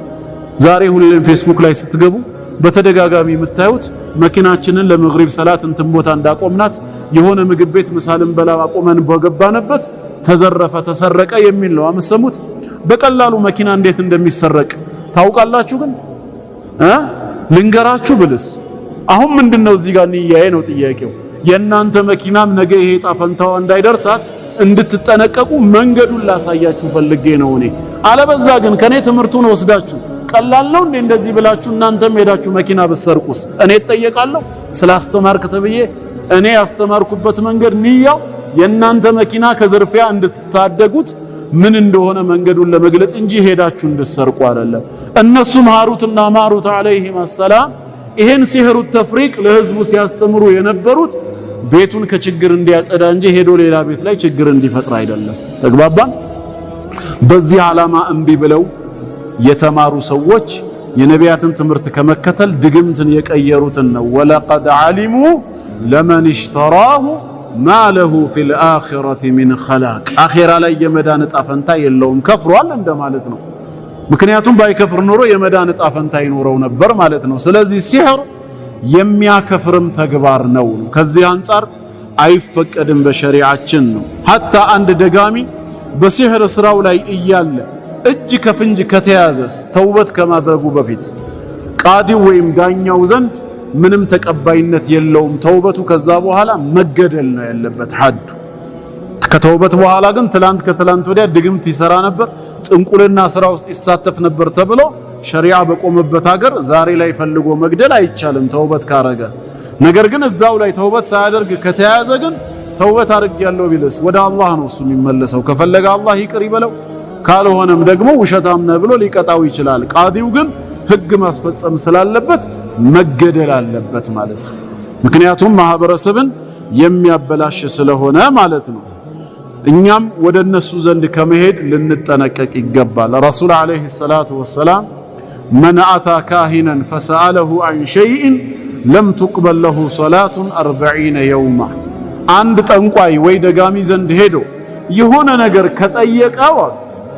ዛሬ ሁሌም ፌስቡክ ላይ ስትገቡ በተደጋጋሚ የምታዩት መኪናችንን ለመግሪብ ሰላት እንትን ቦታ እንዳቆምናት የሆነ ምግብ ቤት ምሳልን በላ አቆመን በገባንበት ተዘረፈ ተሰረቀ የሚል ነው አመሰሙት። በቀላሉ መኪና እንዴት እንደሚሰረቅ ታውቃላችሁ? ግን ልንገራችሁ ብልስ አሁን ምንድነው እዚህ ጋር ንያዬ ነው ጥያቄው። የእናንተ መኪናም ነገ ይሄ ጣፈንታው እንዳይደርሳት እንድትጠነቀቁ መንገዱን ላሳያችሁ ፈልጌ ነው እኔ። አለበዛ ግን ከኔ ትምህርቱን ወስዳችሁ ቀላል ነው እንዴ እንደዚህ ብላችሁ እናንተም ሄዳችሁ መኪና ብትሰርቁስ እኔ እጠየቃለሁ? ስላስተማርክ ተብዬ እኔ ያስተማርኩበት መንገድ ንያው የእናንተ መኪና ከዝርፊያ እንድትታደጉት ምን እንደሆነ መንገዱን ለመግለጽ እንጂ ሄዳችሁ እንድትሰርቁ አይደለም። እነሱም ሃሩትና ማሩት አለይሂም ሰላም ይሄን ሲህሩ ተፍሪቅ ለህዝቡ ሲያስተምሩ የነበሩት ቤቱን ከችግር እንዲያጸዳ እንጂ ሄዶ ሌላ ቤት ላይ ችግር እንዲፈጥር አይደለም። ተግባባን? በዚህ ዓላማ እምቢ ብለው የተማሩ ሰዎች የነቢያትን ትምህርት ከመከተል ድግምትን የቀየሩትን ነው። ወለቀድ ዓሊሙ ለመን እሽተራሁ ማ ለሁ ፊል አኺረቲ ሚን ኸላቅ። አኺራ ላይ የመዳን ዕጣ ፈንታ የለውም፣ ከፍሯል እንደማለት ነው። ምክንያቱም ባይከፍር ኖሮ የመዳን ዕጣ ፈንታ ይኖረው ነበር ማለት ነው። ስለዚህ ሲህር የሚያከፍርም ተግባር ነው። ከዚህ አንፃር አይፈቀድም በሸሪዓችን ነው። ሐታ አንድ ደጋሚ በሲህር ስራው ላይ እያለ እጅ ከፍንጅ ከተያዘስ ተውበት ከማድረጉ በፊት ቃዲው ወይም ዳኛው ዘንድ ምንም ተቀባይነት የለውም ተውበቱ። ከዛ በኋላ መገደል ነው ያለበት ሐዱ። ከተውበት በኋላ ግን ከትላንት ወዲያ ድግምት ይሰራ ነበር፣ ጥንቁልና ስራ ውስጥ ይሳተፍ ነበር ተብሎ ሸሪዓ በቆመበት ሀገር ዛሬ ላይ ፈልጎ መግደል አይቻልም ተውበት ካረገ። ነገር ግን እዛው ላይ ተውበት ሳያደርግ ከተያዘ ግን ተውበት አድርጌያለሁ ቢልስ ወደ አላህ ነው እሱ የሚመለሰው። ከፈለገ አላህ ይቅር ይበለው፣ ካልሆነም ደግሞ ውሸታም ነህ ብሎ ሊቀጣው ይችላል። ቃዲው ግን ህግ ማስፈጸም ስላለበት መገደል አለበት ማለት ነው። ምክንያቱም ማህበረሰብን የሚያበላሽ ስለሆነ ማለት ነው። እኛም ወደ እነሱ ዘንድ ከመሄድ ልንጠነቀቅ ይገባል። ረሱል አለይሂ ሰላቱ ወሰላም መን አታ ካሂነን ፈሰአለሁ አን ሸይእን ለም ትቅበል ለሁ ሰላቱን 40 የውማ። አንድ ጠንቋይ ወይ ደጋሚ ዘንድ ሄዶ የሆነ ነገር ከጠየቀው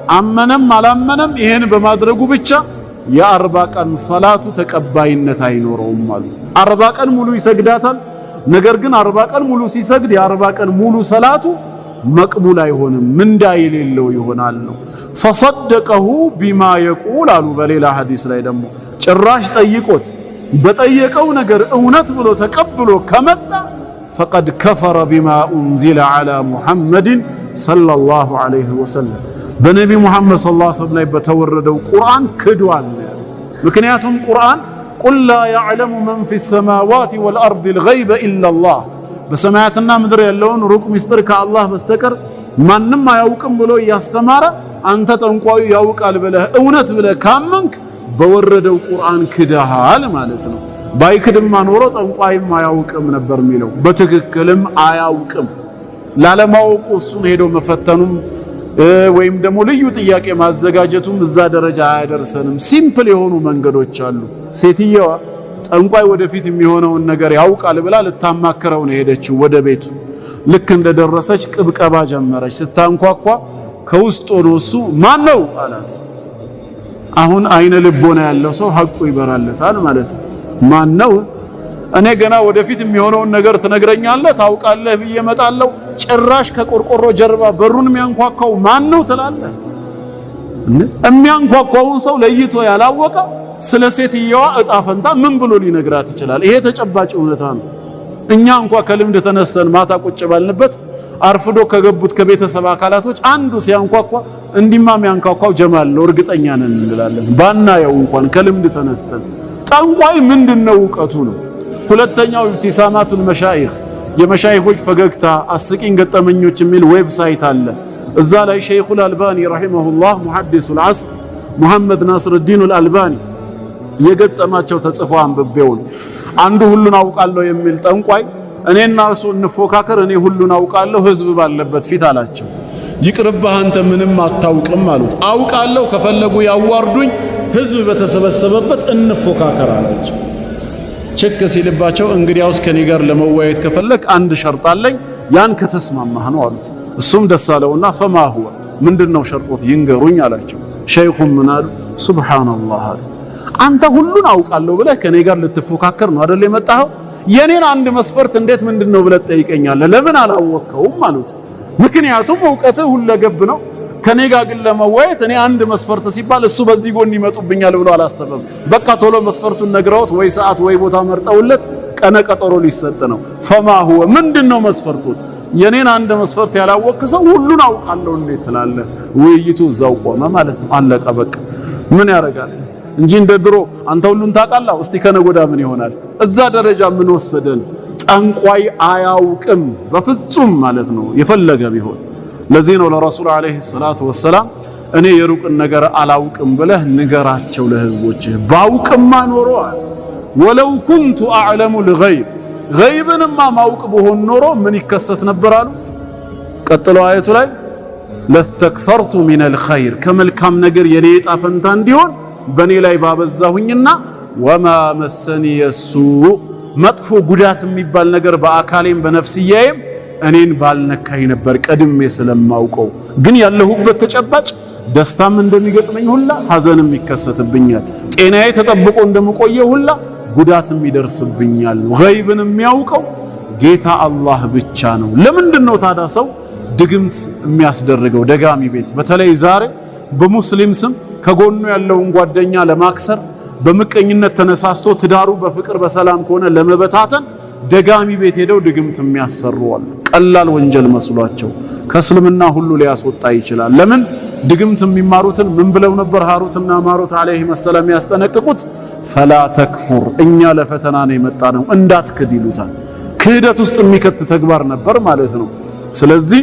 አመነም አላመነም ይሄን በማድረጉ ብቻ የ40 ቀን ሰላቱ ተቀባይነት አይኖረውም ማለት። 40 ቀን ሙሉ ይሰግዳታል። ነገር ግን 40 ቀን ሙሉ ሲሰግድ የ40 ቀን ሙሉ ሰላቱ መቅቡል አይሆንም፣ ምንዳ የሌለው ይሆናል ነው። ፈሰደቀሁ ቢማ የቁል አሉ። በሌላ ሐዲስ ላይ ደግሞ ጭራሽ ጠይቆት በጠየቀው ነገር እውነት ብሎ ተቀብሎ ከመጣ ፈቀድ ከፈረ ቢማ ኡንዚለ ዐላ ሙሐመድን ሰለላሁ ዐለይሂ ወሰለም፣ በነቢ ሙሐመድ ሰለላሁ ዐለይሂ ወሰለም ላይ በተወረደው ቁርአን ክዷል። ምክንያቱም ቁርአን ቁል ላ ያዕለሙ መን ፊ ሰማዋት ወልአርድ ልገይበ ኢለላህ፣ በሰማያትና ምድር ያለውን ሩቅ ምስጢር ከአላህ በስተቀር ማንም አያውቅም ብሎ እያስተማረ አንተ ጠንቋዩ ያውቃል ብለህ እውነት ብለህ ካመንክ በወረደው ቁርአን ክደሃል ማለት ነው። ባይክድማ ኖሮ ጠንቋይም አያውቅም ነበር የሚለው። በትክክልም አያውቅም። ላለማወቁ እሱን ሄዶ መፈተኑም ወይም ደግሞ ልዩ ጥያቄ ማዘጋጀቱም እዛ ደረጃ አያደርሰንም። ሲምፕል የሆኑ መንገዶች አሉ። ሴትየዋ ጠንቋይ ወደፊት የሚሆነውን ነገር ያውቃል ብላ ልታማክረው ነው ሄደችው ወደ ቤቱ። ልክ እንደደረሰች ቅብቀባ ጀመረች። ስታንኳኳ ከውስጥ ሆኖ እሱ ማን ነው አላት። አሁን አይነ ልቦና ያለው ሰው ሐቁ ይበራለታል ማለት ነው። ማን ነው? እኔ ገና ወደፊት የሚሆነውን ነገር ትነግረኛለህ ታውቃለህ ብዬ እመጣለሁ፣ ጭራሽ ከቆርቆሮ ጀርባ በሩን የሚያንኳኳው ማን ነው ትላለህ? የሚያንኳኳውን ሰው ለይቶ ያላወቀ ስለ ሴትየዋ እጣ ፈንታ ምን ብሎ ሊነግራት ይችላል? ይሄ ተጨባጭ እውነታ ነው። እኛ እንኳን ከልምድ ተነስተን ማታ ቁጭ ባልንበት አርፍዶ ከገቡት ከቤተሰብ አካላቶች አንዱ ሲያንኳኳ እንዲማ የሚያንኳኳው ጀማል ነው እርግጠኛ ነን እንላለን። ባናየው እንኳን ከልምድ ተነስተን ጠንቋይ ምንድነው እውቀቱ ነው። ሁለተኛው ኢብቲሳማቱል መሻይኽ፣ የመሻይኾች ፈገግታ አስቂኝ ገጠመኞች የሚል ዌብሳይት አለ። እዛ ላይ ሸይኹል አልባኒ ረሂመሁላህ ሙሐዲሱል ዐስር ሙሐመድ ናስርዲኑል አልባኒ የገጠማቸው ተጽፎ አንብቤው ነው። አንዱ ሁሉን አውቃለሁ የሚል ጠንቋይ እኔና እርሱ እንፎካከር፣ እኔ ሁሉን አውቃለሁ ህዝብ ባለበት ፊት አላቸው። ይቅርብህ አንተ ምንም አታውቅም አሉት። አውቃለሁ ከፈለጉ ያዋርዱኝ፣ ህዝብ በተሰበሰበበት እንፎካከር አላቸው። ቸክ ሲልባቸው እንግዲያውስ ከኔ ጋር ለመወያየት ከፈለክ አንድ ሸርጥ አለኝ፣ ያን ከተስማማህ ነው አሉት። እሱም ደስ አለውና ፈማ ሁወ ምንድነው ሸርጦት ይንገሩኝ አላቸው። ሸይኹም ምን አሉ? ሱብሃንአላህ አሉ። አንተ ሁሉን አውቃለሁ ብለህ ከኔ ጋር ልትፎካከር ነው አይደል የመጣኸው? የኔን አንድ መስፈርት እንዴት ምንድነው ብለህ ጠይቀኛለህ? ለምን አላወቅከውም አሉት። ምክንያቱም እውቀትህ ሁለገብ ነው። ከኔ ጋር ግን ለመወያየት እኔ አንድ መስፈርት ሲባል እሱ በዚህ ጎን ይመጡብኛል ብሎ አላሰበም። በቃ ቶሎ መስፈርቱን ነግረውት ወይ ሰዓት ወይ ቦታ መርጠውለት ቀነ ቀጠሮ ሊሰጥ ነው። ፈማ ሁወ ምንድነው መስፈርቱት? የኔን አንድ መስፈርት ያላወቅ ሰው ሁሉን አውቃለሁ እንዴት ትላለህ? ውይይቱ እዛው ቆመ ማለት ነው። አለቀ በቃ። ምን ያደርጋል እንጂ እንደ ድሮ አንተ ሁሉን ታውቃለህ እስቲ ከነጎዳ ምን ይሆናል? እዛ ደረጃ ምን ወሰደን? ጠንቋይ አያውቅም በፍጹም ማለት ነው የፈለገ ቢሆን። ለዚህ ነው ለረሱል አለይሂ ሰላቱ ወሰላም እኔ የሩቅን ነገር አላውቅም ብለህ ንገራቸው ለህዝቦችህ። ባውቅማ ኖሮ ወለው ኩንቱ አዕለሙ ልገይብ ገይብንማ ማውቅ ብሆን ኖሮ ምን ይከሰት ነበር አሉ። ቀጥለው አየቱ ላይ ለስተክሰርቱ ሚነል ኸይር ከመልካም ነገር የኔ ዕጣ ፈንታ እንዲሆን በኔ ላይ ባበዛሁኝና ወማ መሰኒ የሱእ መጥፎ ጉዳት የሚባል ነገር በአካሌም በነፍስያዬም እኔን ባልነካኝ ነበር ቀድሜ ስለማውቀው። ግን ያለሁበት ተጨባጭ ደስታም እንደሚገጥመኝ ሁላ ሐዘንም ይከሰትብኛል። ጤናዬ ተጠብቆ እንደምቆየው ሁላ ጉዳትም ይደርስብኛል። ገይብን የሚያውቀው ጌታ አላህ ብቻ ነው። ለምንድን ነው ታዲያ ሰው ድግምት የሚያስደርገው? ደጋሚ ቤት በተለይ ዛሬ በሙስሊም ስም ከጎኑ ያለውን ጓደኛ ለማክሰር በምቀኝነት ተነሳስቶ ትዳሩ በፍቅር በሰላም ከሆነ ለመበታተን ደጋሚ ቤት ሄደው ድግምት የሚያሰሩዋል። ቀላል ወንጀል መስሏቸው ከእስልምና ሁሉ ሊያስወጣ ይችላል። ለምን? ድግምት የሚማሩትን ምን ብለው ነበር ሃሩትና ማሩት አለይሂ ሰላም ያስጠነቅቁት? ፈላ ተክፉር እኛ ለፈተና ነው የመጣ ነው እንዳትክድ ይሉታል። ክህደት ውስጥ የሚከት ተግባር ነበር ማለት ነው። ስለዚህ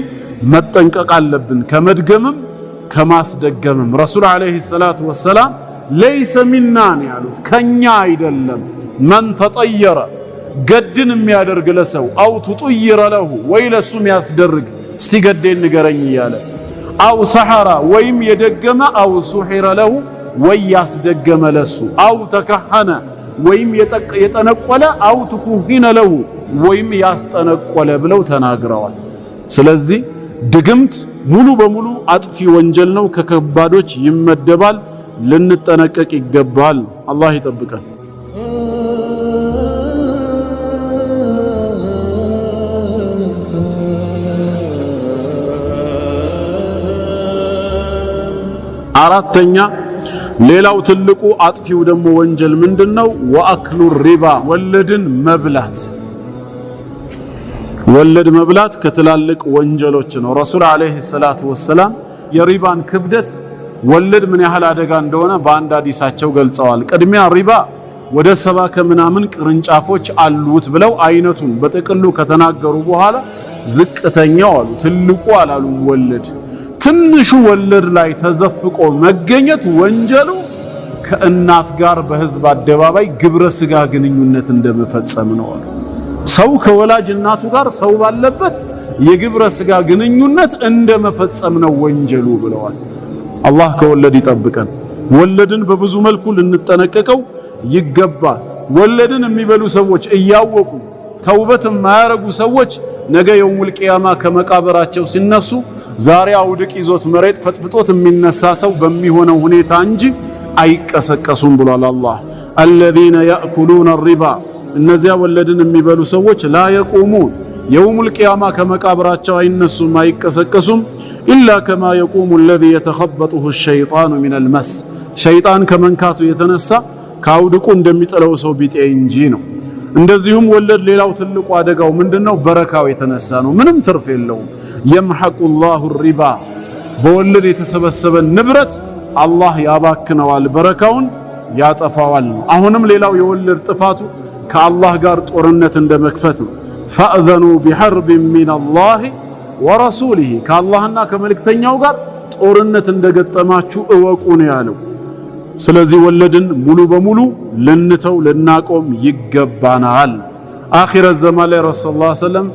መጠንቀቅ አለብን ከመድገምም ከማስደገምም። ረሱል አለይሂ ሰላቱ ወሰላም ለይሰ ሚና ነው ያሉት፣ ከኛ አይደለም። መን ተጠየረ ገድን የሚያደርግ ለሰው አው ትጥይረ ለሁ ወይ ለሱም ያስደርግ እስቲ ገዴን ንገረኝ እያለ አው ሰሐራ ወይም የደገመ አው ሱሒረ ለሁ ወይ ያስደገመ ለሱ አው ተከሐነ ወይም የጠነቆለ አው ትኩሂነ ለሁ ወይም ያስጠነቆለ ብለው ተናግረዋል። ስለዚህ ድግምት ሙሉ በሙሉ አጥፊ ወንጀል ነው፣ ከከባዶች ይመደባል። ልንጠነቀቅ ይገባል። አላህ ይጠብቀን። አራተኛ ሌላው ትልቁ አጥፊው ደግሞ ወንጀል ምንድነው? ወአክሉ ሪባ ወለድን መብላት። ወለድ መብላት ከትላልቅ ወንጀሎች ነው። ረሱል አለይሂ ሰላቱ ወሰላም የሪባን ክብደት ወለድ ምን ያህል አደጋ እንደሆነ በአንድ ሐዲሳቸው ገልጸዋል። ቅድሚያ ሪባ ወደ 70 ከምናምን ቅርንጫፎች አሉት ብለው አይነቱን በጥቅሉ ከተናገሩ በኋላ ዝቅተኛው አሉ፣ ትልቁ አላሉም። ወለድ ትንሹ ወለድ ላይ ተዘፍቆ መገኘት ወንጀሉ ከእናት ጋር በህዝብ አደባባይ ግብረ ስጋ ግንኙነት እንደመፈጸም ነው አሉ። ሰው ከወላጅ እናቱ ጋር ሰው ባለበት የግብረ ስጋ ግንኙነት እንደመፈጸም ነው ወንጀሉ ብለዋል። አላህ ከወለድ ይጠብቀን። ወለድን በብዙ መልኩ ልንጠነቀቀው ይገባል። ወለድን የሚበሉ ሰዎች እያወቁ ተውበት የማያረጉ ሰዎች ነገ የውሙል ቂያማ ከመቃብራቸው ሲነሱ ዛሬ አውድቅ ይዞት መሬት ፈጥፍጦት የሚነሳ ሰው በሚሆነው ሁኔታ እንጂ አይቀሰቀሱም ብሏል አላህ። አለዚነ ያእኩሉነ ሪባ እነዚያ ወለድን የሚበሉ ሰዎች ላ የቁሙን የውሙል ቂያማ ከመቃብራቸው አይነሱም አይቀሰቀሱም ኢላ ከማ የቁሙ አለዚ የተኸበጡሁ ሸይጣኑ ሚነል መስ ሸይጣን ከመንካቱ የተነሳ ከአውድቁ እንደሚጠለው ሰው ቢጤ እንጂ ነው። እንደዚሁም ወለድ ሌላው ትልቁ አደጋው ምንድነው? በረካው የተነሳ ነው። ምንም ትርፍ የለውም። የምሐቁ ላሁ ሪባ በወለድ የተሰበሰበ ንብረት አላህ ያባክነዋል፣ በረካውን ያጠፋዋል ነው። አሁንም ሌላው የወለድ ጥፋቱ ከአላህ ጋር ጦርነት እንደመክፈት ነው። ፈአዘኑ ቢሐርቢን ሚነላሂ ወረሱሊሂ ከአላህና ከመልእክተኛው ጋር ጦርነት እንደገጠማችሁ እወቁ ነው ያለው። ስለዚህ ወለድን ሙሉ በሙሉ ልንተው ልናቆም ይገባናል። አኺረት ዘማን ላይ ረሱል ሰለላሁ ዐለይሂ ወሰለም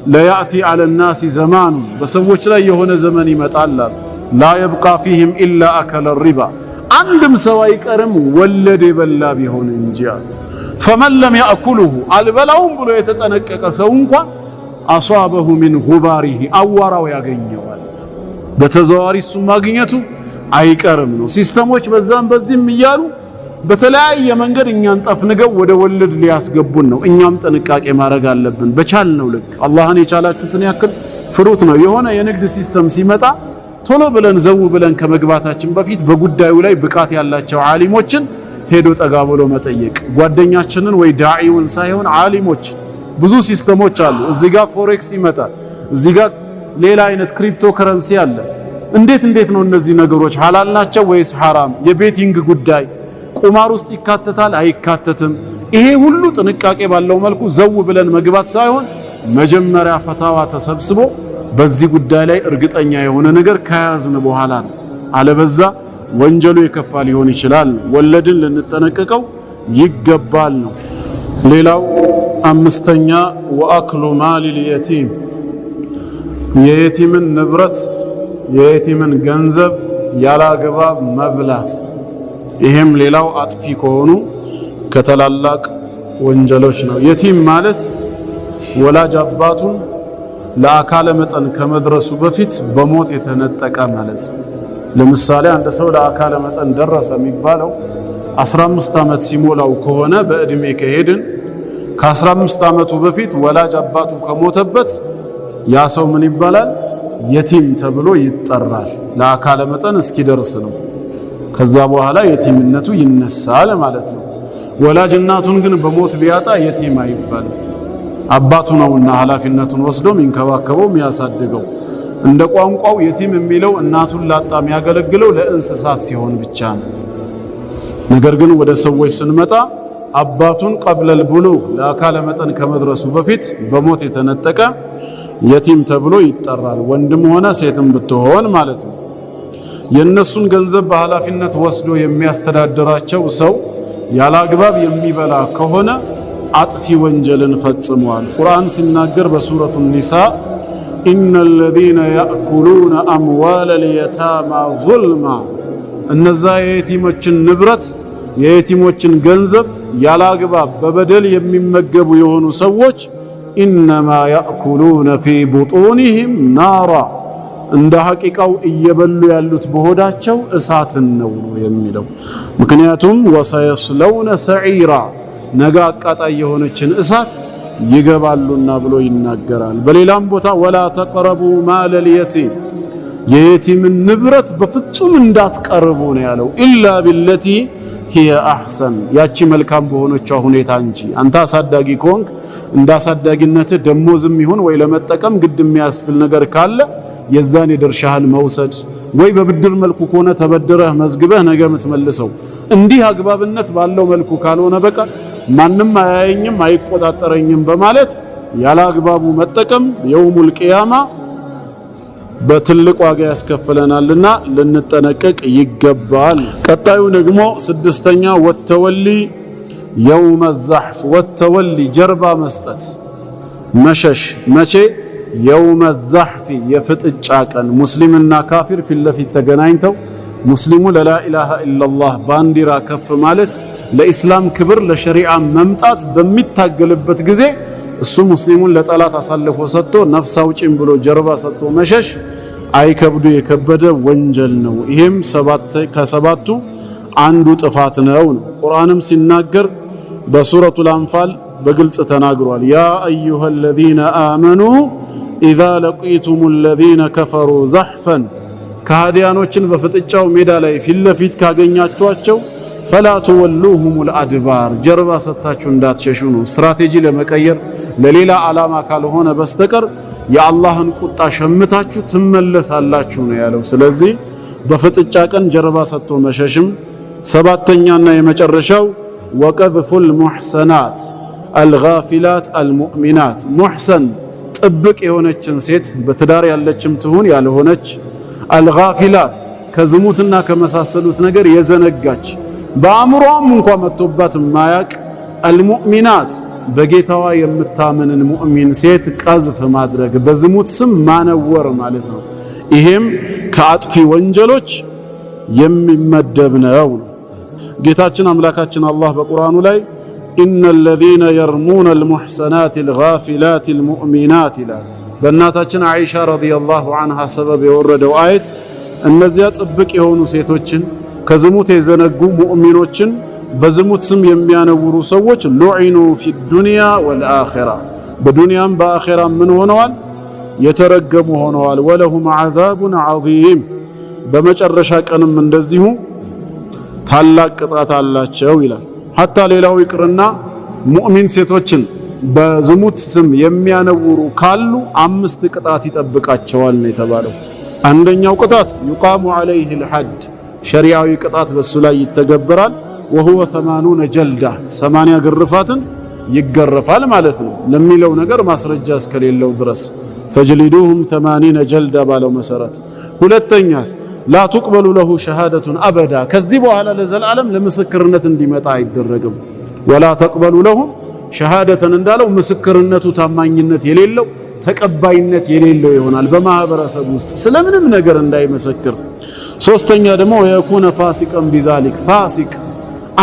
ለያእቲ ዐለ ናሲ ዘማኑ በሰዎች ላይ የሆነ ዘመን ይመጣል ላ የብቃ ፊህም ኢላ አከለ ሪባ አንድም ሰው አይቀርም ወለድ የበላ ቢሆን እንጂ አለ። ፈመን ለም ያእኩልሁ አልበላውም ብሎ የተጠነቀቀ ሰው እንኳን አሷበሁ ሚን ጉባሪሂ አዋራው ያገኘዋል። በተዘዋዋሪ እሱ ማግኘቱ አይቀርም ነው። ሲስተሞች በዛም በዚህም እያሉ በተለያየ መንገድ እኛን ጠፍንገው ወደ ወለድ ሊያስገቡን ነው። እኛም ጥንቃቄ ማድረግ አለብን። በቻልነው ልክ አላህን የቻላችሁትን ያክል ፍሩት ነው። የሆነ የንግድ ሲስተም ሲመጣ ቶሎ ብለን ዘው ብለን ከመግባታችን በፊት በጉዳዩ ላይ ብቃት ያላቸው ዓሊሞችን ሄዶ ጠጋ ብሎ መጠየቅ፣ ጓደኛችንን ወይ ዳዒውን ሳይሆን ዓሊሞች። ብዙ ሲስተሞች አሉ። እዚህ ጋር ፎሬክስ ይመጣል፣ እዚህ ጋር ሌላ አይነት ክሪፕቶ ከረንሲ አለ። እንዴት ነው እነዚህ ነገሮች ሐላል ናቸው ወይስ ሐራም? የቤቲንግ ጉዳይ ቁማር ውስጥ ይካተታል አይካተትም? ይሄ ሁሉ ጥንቃቄ ባለው መልኩ ዘው ብለን መግባት ሳይሆን መጀመሪያ ፈታዋ ተሰብስቦ በዚህ ጉዳይ ላይ እርግጠኛ የሆነ ነገር ከያዝን በኋላ ነው። አለበዛ ወንጀሉ የከፋ ሊሆን ይችላል። ወለድን ልንጠነቀቀው ይገባል ነው። ሌላው አምስተኛ ወአክሉ ማሊል የቲም፣ የየቲምን ንብረት የየቲምን ገንዘብ ያላግባብ መብላት። ይሄም ሌላው አጥፊ ከሆኑ ከተላላቅ ወንጀሎች ነው። የቲም ማለት ወላጅ አባቱን ለአካለ መጠን ከመድረሱ በፊት በሞት የተነጠቀ ማለት ነው። ለምሳሌ አንድ ሰው ለአካለ መጠን ደረሰ የሚባለው 15 ዓመት ሲሞላው ከሆነ በእድሜ ከሄድን ከ15 ዓመቱ በፊት ወላጅ አባቱ ከሞተበት ያ ሰው ምን ይባላል? የቲም ተብሎ ይጠራል። ለአካለ መጠን እስኪደርስ ነው። ከዛ በኋላ የቲምነቱ ይነሳል ማለት ነው። ወላጅ እናቱን ግን በሞት ቢያጣ የቲም አይባልም። አባቱ ነውና ኃላፊነቱን ወስዶ የሚንከባከበው የሚያሳድገው። እንደ ቋንቋው የቲም የሚለው እናቱን ላጣ የሚያገለግለው ለእንስሳት ሲሆን ብቻ ነው። ነገር ግን ወደ ሰዎች ስንመጣ አባቱን ቀብለል ቡሉግ ለአካለ መጠን ከመድረሱ በፊት በሞት የተነጠቀ የቲም ተብሎ ይጠራል። ወንድም ሆነ ሴትም ብትሆን ማለት ነው። የነሱን ገንዘብ በኃላፊነት ወስዶ የሚያስተዳድራቸው ሰው ያላግባብ የሚበላ ከሆነ አጥፊ ወንጀልን ፈጽሟል። ቁርአን ሲናገር በሱረቱ ኒሳ ኢነል ለዚነ ያእኩሉነ አምዋለል የታማ ዙልማ፣ እነዛ የየቲሞችን ንብረት የየቲሞችን ገንዘብ ያላግባብ በበደል የሚመገቡ የሆኑ ሰዎች ኢነማ ያእኩሉነ ፊ ቡጡኒሂም ናራ፣ እንደ ሐቂቃው እየበሉ ያሉት በሆዳቸው እሳትን ነው የሚለው። ምክንያቱም ወሰየስለውነ ሰዒራ፣ ነገ አቃጣይ የሆነችን እሳት ይገባሉና ብሎ ይናገራል። በሌላም ቦታ ወላ ተቅረቡ ማለል የቲም፣ የየቲምን ንብረት በፍጹም እንዳትቀርቡ ነው ያለው። ኢላ ቢለቲ ሂየ አሕሰን፣ ያቺ መልካም በሆነችው ሁኔታ እንጂ። አንተ አሳዳጊ ከሆንክ እንዳሳዳጊነትህ ደሞዝም ይሁን ወይ ለመጠቀም ግድ የሚያስብል ነገር ካለ የዛን የድርሻህን መውሰድ፣ ወይ በብድር መልኩ ከሆነ ተበድረህ መዝግበህ ነገ የምትመልሰው። እንዲህ አግባብነት ባለው መልኩ ካልሆነ በቀር ማንም አያየኝም አይቆጣጠረኝም በማለት ያለ አግባቡ መጠቀም የውሙል ቂያማ በትልቅ ዋጋ ያስከፍለናልና ልንጠነቀቅ ይገባል። ቀጣዩ ደግሞ ስድስተኛ ወተወሊ የውመ ዛሕፍ፣ ወተወሊ ጀርባ መስጠት መሸሽ። መቼ? የውመ ዛሕፍ የፍጥጫ ቀን። ሙስሊምና ካፊር ፊት ለፊት ተገናኝተው ሙስሊሙ ለላኢላሃ ኢላላህ ባንዲራ ከፍ ማለት ለኢስላም ክብር ለሸሪዓ መምጣት በሚታገልበት ጊዜ እሱ ሙስሊሙን ለጠላት አሳልፎ ሰጥቶ ነፍስ አውጪኝ ብሎ ጀርባ ሰጥቶ መሸሽ አይከብዱ የከበደ ወንጀል ነው። ይሄም ከሰባቱ አንዱ ጥፋት ነው። ቁርአንም ሲናገር በሱረቱል አንፋል በግልጽ ተናግሯል። ያ አዩሀል ለዚነ አመኑ ኢዛ ለቂቱሙል ለዚነ ከፈሩ ዘሕፈን፣ ከሃዲያኖችን በፍጥጫው ሜዳ ላይ ፊት ለፊት ካገኛችኋቸው ፈላ ተወሉሁሙል አድባር፣ ጀርባ ሰጥታችሁ እንዳትሸሹ ነው። ስትራቴጂ ለመቀየር ለሌላ ዓላማ ካልሆነ በስተቀር የአላህን ቁጣ ሸምታችሁ ትመለሳላችሁ ነው ያለው። ስለዚህ በፍጥጫ ቀን ጀርባ ሰጥቶ መሸሽም። ሰባተኛና የመጨረሻው ወቀዝፉል ሙሕሰናት አልጋፊላት አልሙእሚናት፣ ሙሕሰን ጥብቅ የሆነችን ሴት በትዳር ያለችም ትሁን ያልሆነች፣ አልጋፊላት ከዝሙትና ከመሳሰሉት ነገር የዘነጋች በአእምሮም እንኳን መጥቶባት ማያቅ፣ አልሙእሚናት በጌታዋ የምታመንን ሙእሚን ሴት ቀዝፍ ማድረግ በዝሙት ስም ማነወር ማለት ነው። ይሄም ከአጥፊ ወንጀሎች የሚመደብ ነው። ጌታችን አምላካችን አላህ በቁርአኑ ላይ ኢነል ለዚነ የርሙነ አልሙሕሰናት አልጋፊላት አልሙእሚናት ይላል። በእናታችን አይሻ ረዲየላሁ ዐንሃ ሰበብ የወረደው አየት እነዚያ ጥብቅ የሆኑ ሴቶችን ከዝሙት የዘነጉ ሙእሚኖችን በዝሙት ስም የሚያነውሩ ሰዎች ሉዒኑ ፊ ዱንያ ወልአኺራ፣ በዱንያም በአኺራም ምን ሆነዋል? የተረገሙ ሆነዋል። ወለሁም ዐዛቡን ዐዚም፣ በመጨረሻ ቀንም እንደዚሁ ታላቅ ቅጣት አላቸው ይላል። ሐታ ሌላው ይቅርና ሙእሚን ሴቶችን በዝሙት ስም የሚያነውሩ ካሉ 5 ቅጣት ይጠብቃቸዋል ነው የተባለው። አንደኛው ቅጣት يقام عليه الحد ሸሪዓዊ ቅጣት በሱ ላይ ይተገበራል። وهو 80 جلدة 80 ግርፋትን ይገረፋል ማለት ነው ለሚለው ነገር ማስረጃ እስከሌለው ድረስ فجلدوهم 80 جلدة ባለው መሰረት። ሁለተኛስ لا تقبل له شهادة أبدا ከዚህ በኋላ ለዘላለም ለምስክርነት እንዲመጣ አይደረግም። ولا تقبل له شهادة እንዳለው ምስክርነቱ ታማኝነት የሌለው ተቀባይነት የሌለው ይሆናል በማህበረሰብ ውስጥ ስለምንም ነገር እንዳይመሰክር። ሶስተኛ ደግሞ የኩነ ፋሲቀን ቢዛሊክ ፋሲቅ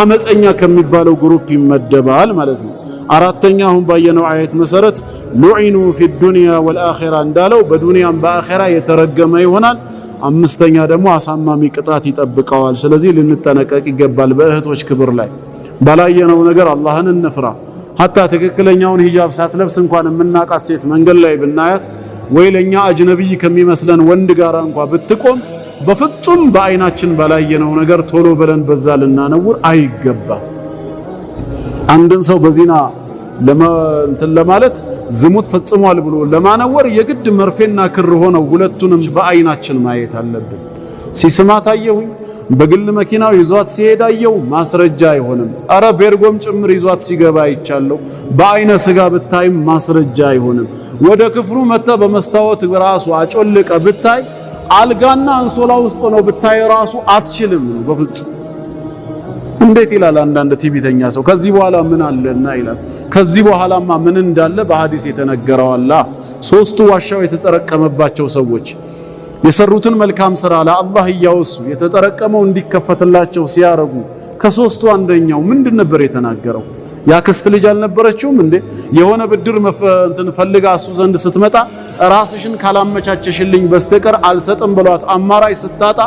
አመፀኛ ከሚባለው ግሩፕ ይመደባል ማለት ነው። አራተኛ አሁን ባየነው አየት መሰረት ሉዒኑ ፊ ዱንያ ወልአኺራ እንዳለው በዱንያም በአኺራ የተረገመ ይሆናል። አምስተኛ ደግሞ አሳማሚ ቅጣት ይጠብቀዋል። ስለዚህ ልንጠነቀቅ ይገባል በእህቶች ክብር ላይ ባላየነው ነገር አላህን እንፍራ። ሐታ ትክክለኛውን ሂጃብ ሳትለብስ እንኳን የምናቃት ሴት መንገድ ላይ ብናያት ወይ ለኛ አጅነብይ ከሚመስለን ወንድ ጋር እንኳን ብትቆም በፍጹም በአይናችን ባላየነው ነገር ቶሎ ብለን በዛ ልናነውር አይገባ። አንድን ሰው በዚና ለማለት ዝሙት ፈጽሟል ብሎ ለማነወር የግድ መርፌና ክር ሆነው ሁለቱንም በአይናችን ማየት አለብን። ሲስማት አየሁኝ በግል መኪናው ይዟት ሲሄድ አየው ማስረጃ አይሆንም። አረ ቤርጎም ጭምር ይዟት ሲገባ አይቻለው በአይነ ስጋ ብታይም ማስረጃ አይሆንም። ወደ ክፍሉ መጣ በመስታወት ራሱ አጮልቀ ብታይ አልጋና አንሶላ ውስጥ ነው ብታይ ራሱ አትችልም በፍጹም። እንዴት ይላል አንዳንድ ቲቪተኛ ሰው ከዚህ በኋላ ምን አለና ይላል። ከዚህ በኋላማ ምን እንዳለ በሐዲስ የተነገረው አላ ሶስቱ ዋሻው የተጠረቀመባቸው ሰዎች የሰሩትን መልካም ስራ ለአላህ እያወሱ የተጠረቀመው እንዲከፈትላቸው ሲያረጉ ከሶስቱ አንደኛው ምንድን ነበር የተናገረው? ያክስት ልጅ አልነበረችውም እንዴ የሆነ ብድር ፈልጋ እሱ ዘንድ ስትመጣ ራስሽን ካላመቻቸሽልኝ በስተቀር አልሰጥም ብሏት አማራጭ ስታጣ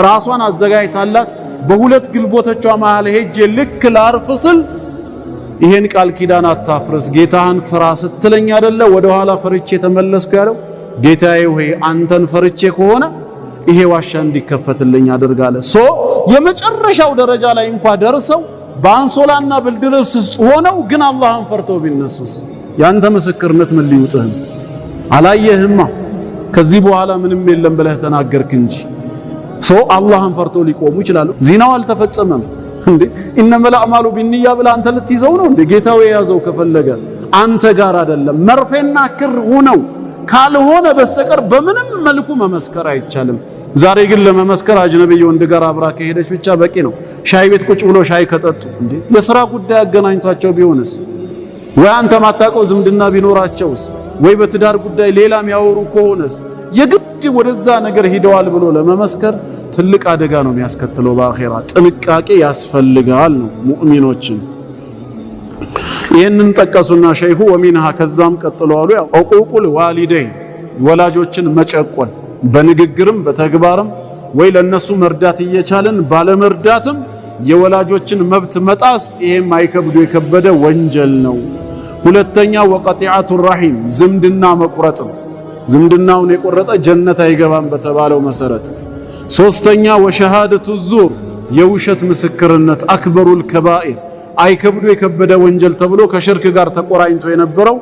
ራሷን አዘጋጅታላት በሁለት ግልቦቶቿ መሃል ሄጄ ልክ ላርፍ ስል ይሄን ቃል ኪዳን አታፍርስ ጌታህን ፍራ ስትለኝ አይደለ ወደ ኋላ ፈርቼ ተመለስኩ ያለው። ጌታዬ ሆይ አንተን ፈርቼ ከሆነ ይሄ ዋሻ እንዲከፈትልኝ አድርጋለ። የመጨረሻው ደረጃ ላይ እንኳን ደርሰው በአንሶላና ብልድርስ ውስጥ ሆነው ግን አላህን ፈርተው ቢነሱስ ያንተ ምስክርነት ምን ሊውጥህ? አላየህማ ከዚህ በኋላ ምንም የለም ብለህ ተናገርክ እንጂ አላህን ፈርተው ሊቆሙ ይችላሉ። ዚናው አልተፈጸመም እንዴ ኢነመል አዕማሉ ቢንያ ብለህ አንተ ልትይዘው ነው እንዴ? ጌታው የያዘው ከፈለገ አንተ ጋር አይደለም መርፌና ክር ሆነው ካልሆነ በስተቀር በምንም መልኩ መመስከር አይቻልም። ዛሬ ግን ለመመስከር አጅነብይ ወንድ ጋር አብራ ከሄደች ብቻ በቂ ነው። ሻይ ቤት ቁጭ ብሎ ሻይ ከጠጡ እንዴ የሥራ ጉዳይ አገናኝቷቸው ቢሆንስ ወይ አንተ ማታውቀው ዝምድና ቢኖራቸውስ ወይ በትዳር ጉዳይ ሌላም ያወሩ ከሆነስ የግድ ወደዛ ነገር ሄደዋል ብሎ ለመመስከር ትልቅ አደጋ ነው የሚያስከትለው። በአኺራ ጥንቃቄ ያስፈልጋል ነው ሙእሚኖችን። ይህንን ጠቀሱና ሸይኹ ወሚንሃ ከዛም ቀጥሎ አሉ ዑቁቁል ዋሊደይን ወላጆችን መጨቆን በንግግርም በተግባርም ወይ ለነሱ መርዳት እየቻለን ባለመርዳትም የወላጆችን መብት መጣስ ይሄም አይከብዱ የከበደ ወንጀል ነው። ሁለተኛ ወቀጢዓቱ ረሂም ዝምድና መቁረጥ ዝምድናውን የቆረጠ ጀነት አይገባም በተባለው መሰረት። ሶስተኛ ወሸሃደቱ ዙር የውሸት ምስክርነት አክበሩል ከባኢር አይከብዱ የከበደ ወንጀል ተብሎ ከሽርክ ጋር ተቆራኝቶ የነበረው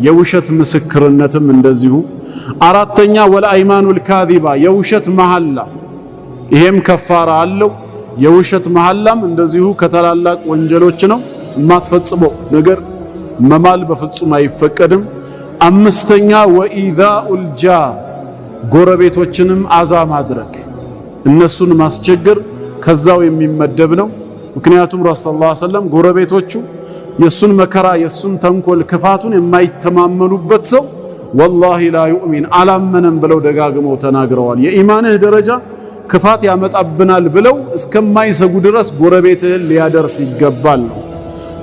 የውሸት ምስክርነትም እንደዚሁ። አራተኛ ወልአይማኑል ካዚባ የውሸት መሐላ ይሄም ከፋራ አለው። የውሸት መሐላም እንደዚሁ ከተላላቅ ወንጀሎች ነው። የማትፈጽመው ነገር መማል በፍጹም አይፈቀድም። አምስተኛ ወኢዛኡል ጃር ጎረቤቶችንም አዛ ማድረግ እነሱን ማስቸገር ከዛው የሚመደብ ነው። ምክንያቱም ረሱል ሰለላሁ ዐለይሂ ወሰለም ጎረቤቶቹ የሱን መከራ የሱን ተንኮል ክፋቱን የማይተማመኑበት ሰው ወላሂ ላ ዩእሚን አላመነም ብለው ደጋግመው ተናግረዋል። የኢማንህ ደረጃ ክፋት ያመጣብናል ብለው እስከማይሰጉ ድረስ ጎረቤትህን ሊያደርስ ይገባል ነው።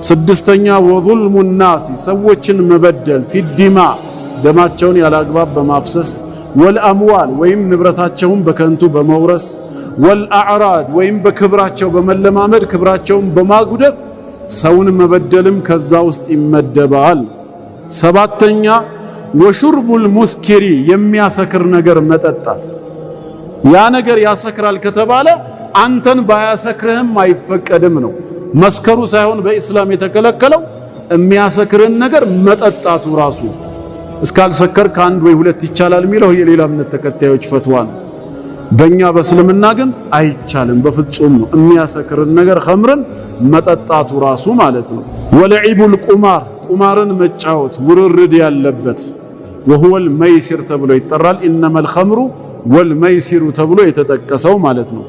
ስድስተኛ ወዙልሙ ናሲ ሰዎችን መበደል ፊዲማ ደማቸውን ያላግባብ በማፍሰስ ወልአምዋል ወይም ንብረታቸውን በከንቱ በመውረስ ወልአዕራድ ወይም በክብራቸው በመለማመድ ክብራቸውን በማጉደፍ ሰውን መበደልም ከዛ ውስጥ ይመደባል። ሰባተኛ ወሹርቡል ሙስኪሪ የሚያሰክር ነገር መጠጣት ያ ነገር ያሰክራል ከተባለ አንተን ባያሰክርህም አይፈቀድም ነው። መስከሩ ሳይሆን በእስላም የተከለከለው የሚያሰክርን ነገር መጠጣቱ ራሱ እስካልሰከር ከአንድ ወይ ሁለት ይቻላል የሚለው የሌላ እምነት ተከታዮች ፈትዋ ነው። በእኛ በእስልምና ግን አይቻልም በፍጹም ነው። የሚያሰክርን ነገር ኸምርን መጠጣቱ ራሱ ማለት ነው። ወለዒቡል ቁማር ቁማርን መጫወት ውርርድ ያለበት ወሁወል መይሲር ተብሎ ይጠራል። ኢነመል ኸምሩ ወልመይሲሩ ተብሎ የተጠቀሰው ማለት ነው።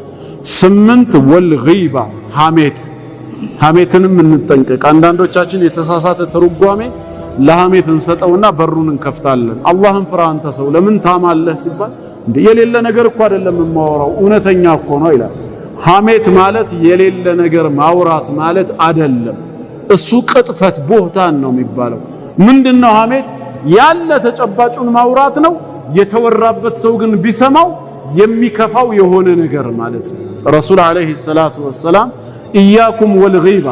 8 ወልጊባ ሐሜትንም እንጠንቀቅ። አንዳንዶቻችን የተሳሳተ ትርጓሜ ለሐሜት እንሰጠውና በሩን እንከፍታለን። አላህን ፍራ አንተ ሰው ለምን ታማለህ ሲባል እንደ የሌለ ነገር እኮ አይደለም የማወራው እውነተኛ እኮ ነው ይላል። ሐሜት ማለት የሌለ ነገር ማውራት ማለት አይደለም። እሱ ቅጥፈት ቦህታን ነው የሚባለው። ምንድነው ሐሜት? ያለ ተጨባጩን ማውራት ነው። የተወራበት ሰው ግን ቢሰማው የሚከፋው የሆነ ነገር ማለት ነው። ረሱል አለይሂ ሰላቱ ወሰላም ኢያኩም ወልጊባ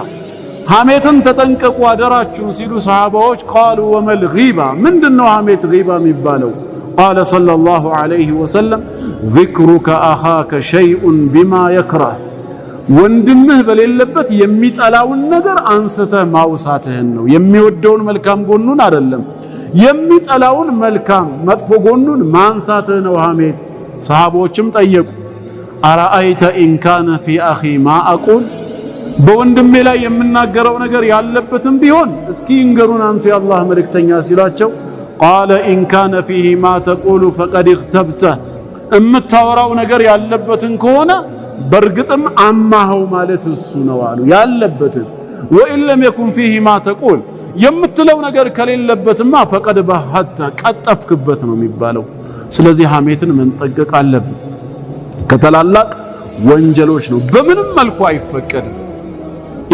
ሐሜትን ተጠንቀቁ አደራችሁን ሲሉ ሰሃባዎች ቃሉ ወመል ጊባ ምንድነው ሐሜት ጊባ የሚባለው? ቃለ ሰለላሁ ዐለይሂ ወሰለም ዚክሩከ አኻከ ሸይኡን ቢማ የክረህ ወንድምህ በሌለበት የሚጠላውን ነገር አንስተህ ማውሳትህን ነው። የሚወደውን መልካም ጎኑን አይደለም፣ የሚጠላውን መልካም መጥፎ ጎኑን ማንሳትህ ነው ሐሜት። ሰሃቦችም ጠየቁ አረአይተ ኢን ካነ ፊ አኺ ማ አቁል በወንድሜ ላይ የምናገረው ነገር ያለበትም ቢሆን እስኪ እንገሩን አንቱ የአላህ መልእክተኛ ሲሏቸው ቃለ ኢን ካነ ፊሂ ማ ተቁሉ ፈቀድ እግተብተ እምታወራው ነገር ያለበትን ከሆነ በርግጥም አማኸው ማለት እሱ ነው አሉ። ያለበትን ወኢን ለም የኩን ፊሂ ማ ተቁል የምትለው ነገር ከሌለበትማ ፈቀድ በሐተ ቀጠፍክበት ነው የሚባለው። ስለዚህ ሐሜትን መንጠቀቅ አለብን። ከተላላቅ ወንጀሎች ነው፣ በምንም መልኩ አይፈቀድም።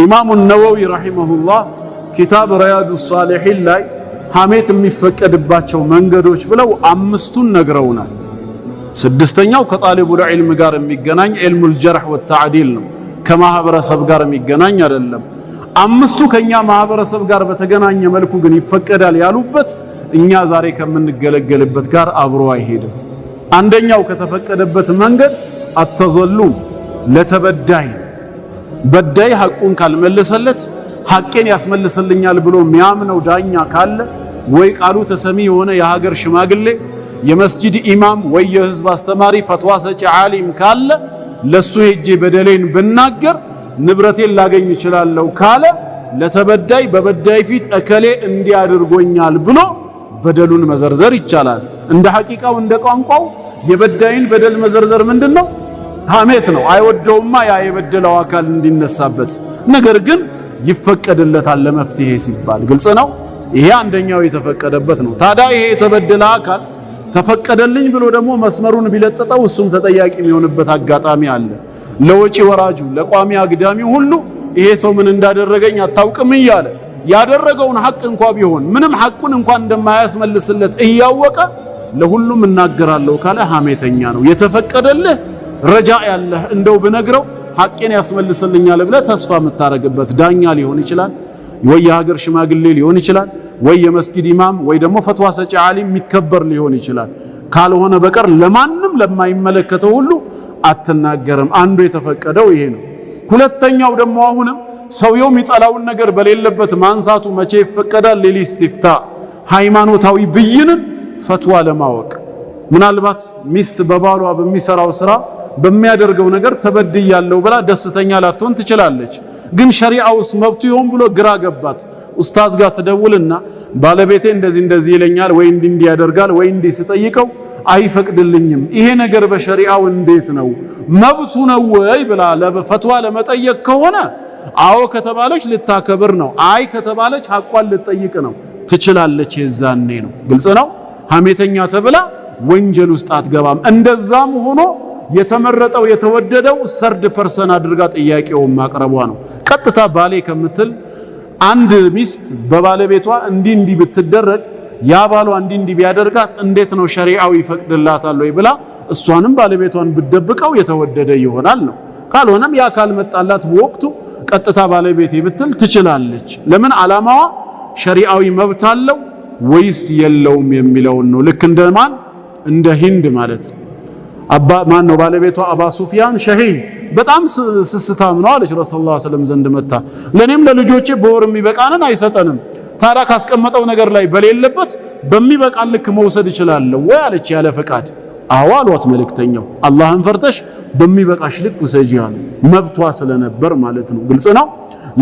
ኢማሙ ነወዊ ረሂመሁላህ ኪታብ ሪያዱ ሷሊሒን ላይ ሐሜት የሚፈቀድባቸው መንገዶች ብለው 5ቱን ነግረውናል። 6ኛው ከጣሊቡል ዒልም ጋር የሚገናኝ ዒልሙል ጀርህ ወተዕዲል ነው፣ ከማህበረሰብ ጋር የሚገናኝ አይደለም። 5ቱ ከኛ ማህበረሰብ ጋር በተገናኘ መልኩ ግን ይፈቀዳል ያሉበት እኛ ዛሬ ከምንገለገልበት ጋር አብሮ አይሄድም። አንደኛው ከተፈቀደበት መንገድ አተዘሉም ለተበዳይ በዳይ ሐቁን ካልመለሰለት ሐቄን ያስመልስልኛል ብሎ የሚያምነው ዳኛ ካለ ወይ ቃሉ ተሰሚ የሆነ የሀገር ሽማግሌ የመስጂድ ኢማም ወይ የህዝብ አስተማሪ ፈትዋ ሰጪ ዓሊም ካለ ለሱ ሄጄ በደሌን ብናገር ንብረቴን ላገኝ እችላለሁ ካለ ለተበዳይ በበዳይ ፊት እከሌ እንዲያድርጎኛል ብሎ በደሉን መዘርዘር ይቻላል። እንደ ሐቂቃው እንደ ቋንቋው የበዳይን በደል መዘርዘር ምንድነው? ሐሜት ነው። አይወደውማ ያ የበደለው አካል እንዲነሳበት። ነገር ግን ይፈቀድለታል ለመፍትሄ ሲባል ግልጽ ነው። ይሄ አንደኛው የተፈቀደበት ነው። ታዲያ ይሄ የተበደለ አካል ተፈቀደልኝ ብሎ ደግሞ መስመሩን ቢለጥጠው እሱም ተጠያቂ የሚሆንበት አጋጣሚ አለ። ለወጪ ወራጁ ለቋሚ አግዳሚ ሁሉ ይሄ ሰው ምን እንዳደረገኝ አታውቅም እያለ ያደረገውን ሐቅ እንኳን ቢሆን ምንም ሐቁን እንኳን እንደማያስመልስለት እያወቀ ለሁሉም እናገራለሁ ካለ ሐሜተኛ ነው። የተፈቀደልህ ረጃ ያለህ እንደው ብነግረው ሐቄን ያስመልስልኛል ብለህ ተስፋ የምታረግበት ዳኛ ሊሆን ይችላል፣ ወይ የሀገር ሽማግሌ ሊሆን ይችላል፣ ወይ የመስጊድ ኢማም ወይ ደግሞ ፈትዋ ሰጪ ዓሊም የሚከበር ሊሆን ይችላል። ካልሆነ በቀር ለማንም ለማይመለከተው ሁሉ አትናገርም። አንዱ የተፈቀደው ይሄ ነው። ሁለተኛው ደግሞ አሁንም ሰውየው የሚጠላውን ነገር በሌለበት ማንሳቱ መቼ ይፈቀዳል? ሊልኢስቲፍታ ሃይማኖታዊ ብይንን ፈትዋ ለማወቅ ምናልባት ሚስት በባሏ በሚሰራው ስራ በሚያደርገው ነገር ተበድያለሁ ብላ ደስተኛ ላትሆን ትችላለች። ግን ሸሪዓውስ መብቱ ይሆን ብሎ ግራ ገባት። ኡስታዝ ጋር ትደውልና ባለቤቴ እንደዚህ ይለኛል ወይ እንዲህ ያደርጋል ወይ እንዲህ ስጠይቀው አይፈቅድልኝም፣ ይሄ ነገር በሸሪዓው እንዴት ነው መብቱ ነው ወይ ብላ ለፈትዋ ለመጠየቅ ከሆነ አዎ ከተባለች ልታከብር ነው፣ አይ ከተባለች ሐቋን ልትጠይቅ ነው። ትችላለች። የዛኔ ነው። ግልጽ ነው። ሐሜተኛ ተብላ ወንጀል ውስጥ አትገባም። እንደዛም ሆኖ የተመረጠው የተወደደው ሰርድ ፐርሰን አድርጋ ጥያቄውን ማቅረቧ ነው። ቀጥታ ባሌ ከምትል አንድ ሚስት በባለቤቷ እንዲህ ብትደረግ ያ ባሏ እንዲህ ቢያደርጋት እንዴት ነው ሸሪዓው ይፈቅድላታል ወይ ብላ እሷንም ባለቤቷን ብትደብቀው የተወደደ ይሆናል ነው። ካልሆነም ያ ካልመጣላት በወቅቱ ቀጥታ ባለቤቴ ብትል ትችላለች። ለምን? ዓላማዋ ሸሪዓዊ መብት አለው ወይስ የለውም የሚለውን ነው። ልክ እንደማን እንደ ሂንድ ማለት ነው። አባ ማን ነው ባለቤቷ አባ ሱፊያን ሸሂህ በጣም ስስታም ነው አለች ረሱላህ ሰለላሁ ዐለይሂ ወሰለም ዘንድ መጣ ለኔም ለልጆቼ በወር የሚበቃንን አይሰጠንም ታዲያ ካስቀመጠው ነገር ላይ በሌለበት በሚበቃን ልክ መውሰድ ይችላል ወይ አለች ያለ ፈቃድ አዎ አሏት መልእክተኛው አላህን ፈርተሽ በሚበቃሽ ልክ ውሰጂ አሉ መብቷ ስለነበር ማለት ነው ግልጽ ነው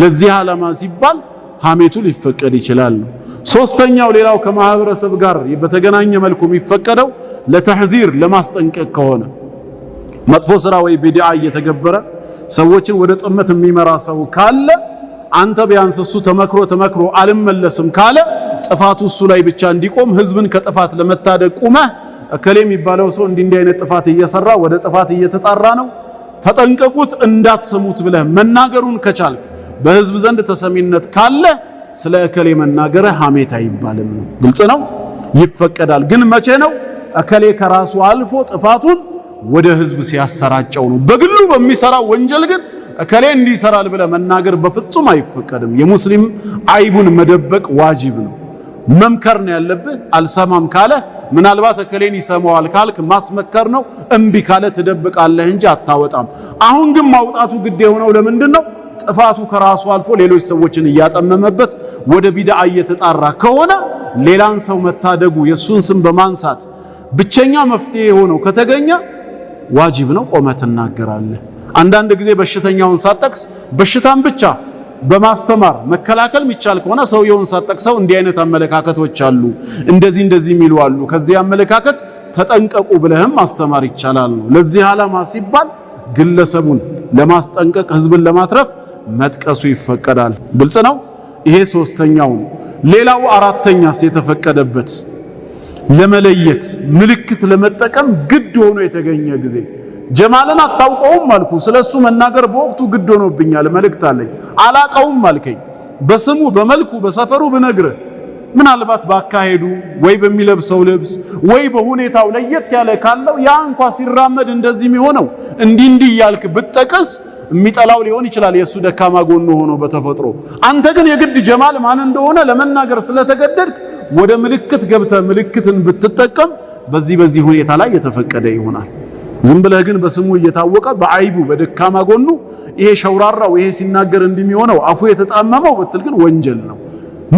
ለዚህ ዓላማ ሲባል ሐሜቱ ሊፈቀድ ይችላል ነው ሶስተኛው ሌላው ከማህበረሰብ ጋር በተገናኘ መልኩ የሚፈቀደው ለተህዚር ለማስጠንቀቅ ከሆነ መጥፎ ስራ ወይ ቢድዓ እየተገበረ ሰዎችን ወደ ጥመት የሚመራ ሰው ካለ አንተ ቢያንስ እሱ ተመክሮ አልመለስም ካለ ጥፋቱ እሱ ላይ ብቻ እንዲቆም ህዝብን ከጥፋት ለመታደግ ቁመህ እከሌ የሚባለው ሰው እንዲህ አይነት ጥፋት እየሰራ ወደ ጥፋት እየተጣራ ነው ተጠንቀቁት እንዳትሰሙት ብለህ መናገሩን ከቻልክ በህዝብ ዘንድ ተሰሚነት ካለ ስለ እከሌ መናገር ሐሜት አይባልም ነው ግልጽ ነው ይፈቀዳል ግን መቼ ነው እከሌ ከራሱ አልፎ ጥፋቱን ወደ ህዝብ ሲያሰራጨው ነው በግሉ በሚሰራው ወንጀል ግን እከሌ እንዲሰራል ብለህ መናገር በፍጹም አይፈቀድም የሙስሊም አይቡን መደበቅ ዋጅብ ነው መምከር ነው ያለብህ አልሰማም ካለ ምናልባት እከሌን ይሰማዋል ካልክ ማስመከር ነው እምቢ ካለ ትደብቃለህ እንጂ አታወጣም አሁን ግን ማውጣቱ ግድ የሆነው ለምንድነው ጥፋቱ ከራሱ አልፎ ሌሎች ሰዎችን እያጠመመበት ወደ ቢድዓ እየተጣራ ከሆነ ሌላን ሰው መታደጉ የሱን ስም በማንሳት ብቸኛ መፍትሄ ሆኖ ከተገኘ ዋጅብ ነው ቆመህ ትናገራለህ አንዳንድ ጊዜ በሽተኛውን ሳጠቅስ በሽታን ብቻ በማስተማር መከላከል የሚቻል ከሆነ ሰውየውን ሳጠቅሰው እንዲህ አይነት አመለካከቶች አሉ እንደዚህ የሚሉ አሉ ከዚህ አመለካከት ተጠንቀቁ ብለህም ማስተማር ይቻላል ነው ለዚህ ዓላማ ሲባል ግለሰቡን ለማስጠንቀቅ ህዝብን ለማትረፍ መጥቀሱ ይፈቀዳል ግልጽ ነው ይሄ ሶስተኛው ሌላው አራተኛስ የተፈቀደበት ለመለየት ምልክት ለመጠቀም ግድ ሆኖ የተገኘ ጊዜ ጀማልን አታውቀውም አልኩ ስለሱ መናገር በወቅቱ ግድ ሆኖብኛል መልእክት አለኝ አላቀውም አልከኝ በስሙ በመልኩ በሰፈሩ ብነግር ምናልባት ባካሄዱ ወይ በሚለብሰው ልብስ ወይ በሁኔታው ለየት ያለ ካለው ያ እንኳን ሲራመድ እንደዚህ የሚሆነው እንዲህ ያልክ ብትጠቅስ የሚጠላው ሊሆን ይችላል የሱ ደካማ ጎኑ ሆኖ በተፈጥሮ አንተ ግን የግድ ጀማል ማን እንደሆነ ለመናገር ስለተገደድክ ወደ ምልክት ገብተህ ምልክትን ብትጠቀም በዚህ ሁኔታ ላይ የተፈቀደ ይሆናል ዝም ብለህ ግን በስሙ እየታወቀ በአይቡ በደካማ ጎኑ ይሄ ሸውራራው ይሄ ሲናገር እንደሚሆነው አፉ የተጣመመው ብትል ግን ወንጀል ነው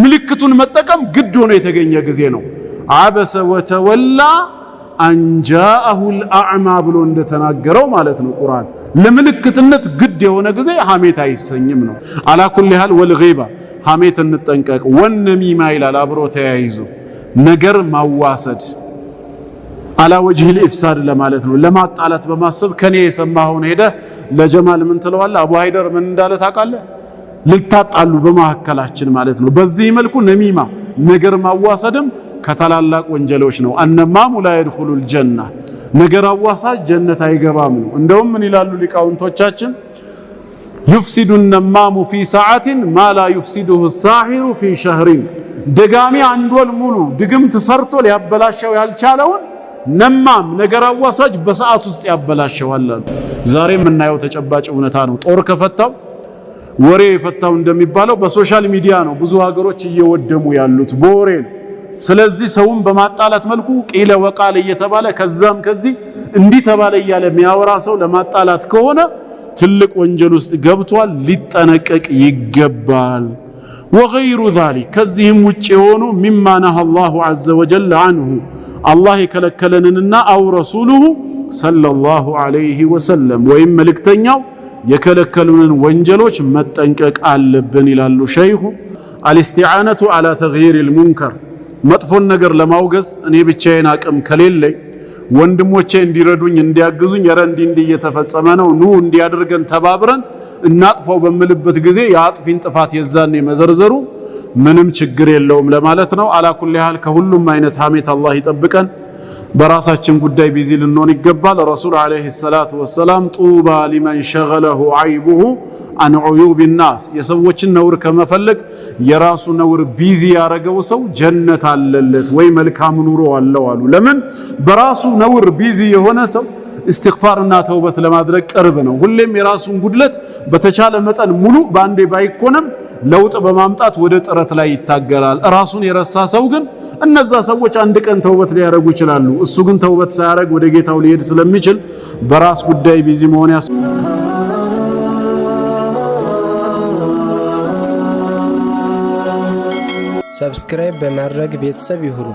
ምልክቱን መጠቀም ግድ ሆኖ የተገኘ ጊዜ ነው አበሰ ወተወላ አንጃአሁ አልአዕማ ብሎ እንደተናገረው ማለት ነው ቁርአን ለምልክትነት ግድ የሆነ ጊዜ ሐሜት አይሰኝም ነው አላ ኩሊ ሐል ወልገይባ ሐሜት እንጠንቀቅ ወነሚማ ይላል አብሮ ተያይዞ ነገር ማዋሰድ አላ ወጅህ الافساد ለማለት ነው ለማጣላት በማሰብ ከኔ የሰማኸውን ሄደ ለጀማል ምን ትለዋለህ አቡ ሃይደር ምን እንዳለ ታውቃለህ ልታጣሉ በማከላችን ማለት ነው በዚህ መልኩ ነሚማ ነገር ማዋሰድም ከተላላቅ ወንጀሎች ነው አነማሙ ላ يدخل الجنه ነገር አዋሳጅ ጀነት አይገባም ነው እንደውም ምን ይላሉ ሊቃውንቶቻችን يفسد النمام في ساعه ما لا يفسده الساحر في شهر ደጋሚ አንድ ወር ሙሉ ድግምት ሰርቶ ሊያበላሸው ያልቻለውን ነማም ነገር አዋሳጅ በሰዓት ውስጥ ያበላሸዋል ዛሬ የምናየው ተጨባጭ እውነታ ነው ጦር ከፈታው ወሬ የፈታው እንደሚባለው በሶሻል ሚዲያ ነው ብዙ ሀገሮች እየወደሙ ያሉት በወሬ ነው ስለዚህ ሰውን በማጣላት መልኩ ቂለ ወቃል እየተባለ ከዛም ከዚህ እንዲህ ተባለ እያለ የሚያወራ ሰው ለማጣላት ከሆነ ትልቅ ወንጀል ውስጥ ገብቷል ሊጠነቀቅ ይገባል وغير ذلك ከዚህም ውጪ ሆኖ مما نهى الله عز وجل عنه الله የከለከለንና አው ረሱሉሁ ሰለላሁ ዐለይሂ ወሰለም ወይም መልእክተኛው የከለከሉንን ወንጀሎች መጠንቀቅ አለብን ይላሉ ሸይኹ الاستعانه على تغيير المنكر መጥፎን ነገር ለማውገዝ እኔ ብቻዬን አቅም ከሌለኝ ወንድሞቼ እንዲረዱኝ እንዲያግዙኝ ያረንዲ እየተፈጸመ ነው ኑ እንዲያደርገን ተባብረን እናጥፋው በመልበት ጊዜ ያጥፊን ጥፋት የዛኔ መዘርዘሩ ምንም ችግር የለውም ለማለት ነው አላ ኩሊ ሐል ከሁሉም አይነት ሐሜት አላህ ይጠብቀን በራሳችን ጉዳይ ቢዚ ልንሆን ይገባል ረሱል አለይሂ ሰላቱ ወሰላም ጡባ ሊመን ሸገለሁ አይቡሁ አን ዑዩብ الناس የሰዎችን ነውር ከመፈለግ የራሱ ነውር ቢዚ ያረገው ሰው ጀነት አለለት ወይ መልካም ኑሮ አለው አሉ ለምን በራሱ ነውር ቢዚ የሆነ ሰው استغفارና ተውበት ለማድረግ ቅርብ ነው ሁሌም የራሱን ጉድለት በተቻለ መጠን ሙሉ ባንዴ ባይኮንም ለውጥ በማምጣት ወደ ጥረት ላይ ይታገላል ራሱን የረሳ ሰው ግን እነዛ ሰዎች አንድ ቀን ተውበት ሊያደርጉ ይችላሉ። እሱ ግን ተውበት ሳያደርግ ወደ ጌታው ሊሄድ ስለሚችል በራስ ጉዳይ ቢዚ መሆን ሰብስክራይብ በማድረግ ቤተሰብ ይሁኑ።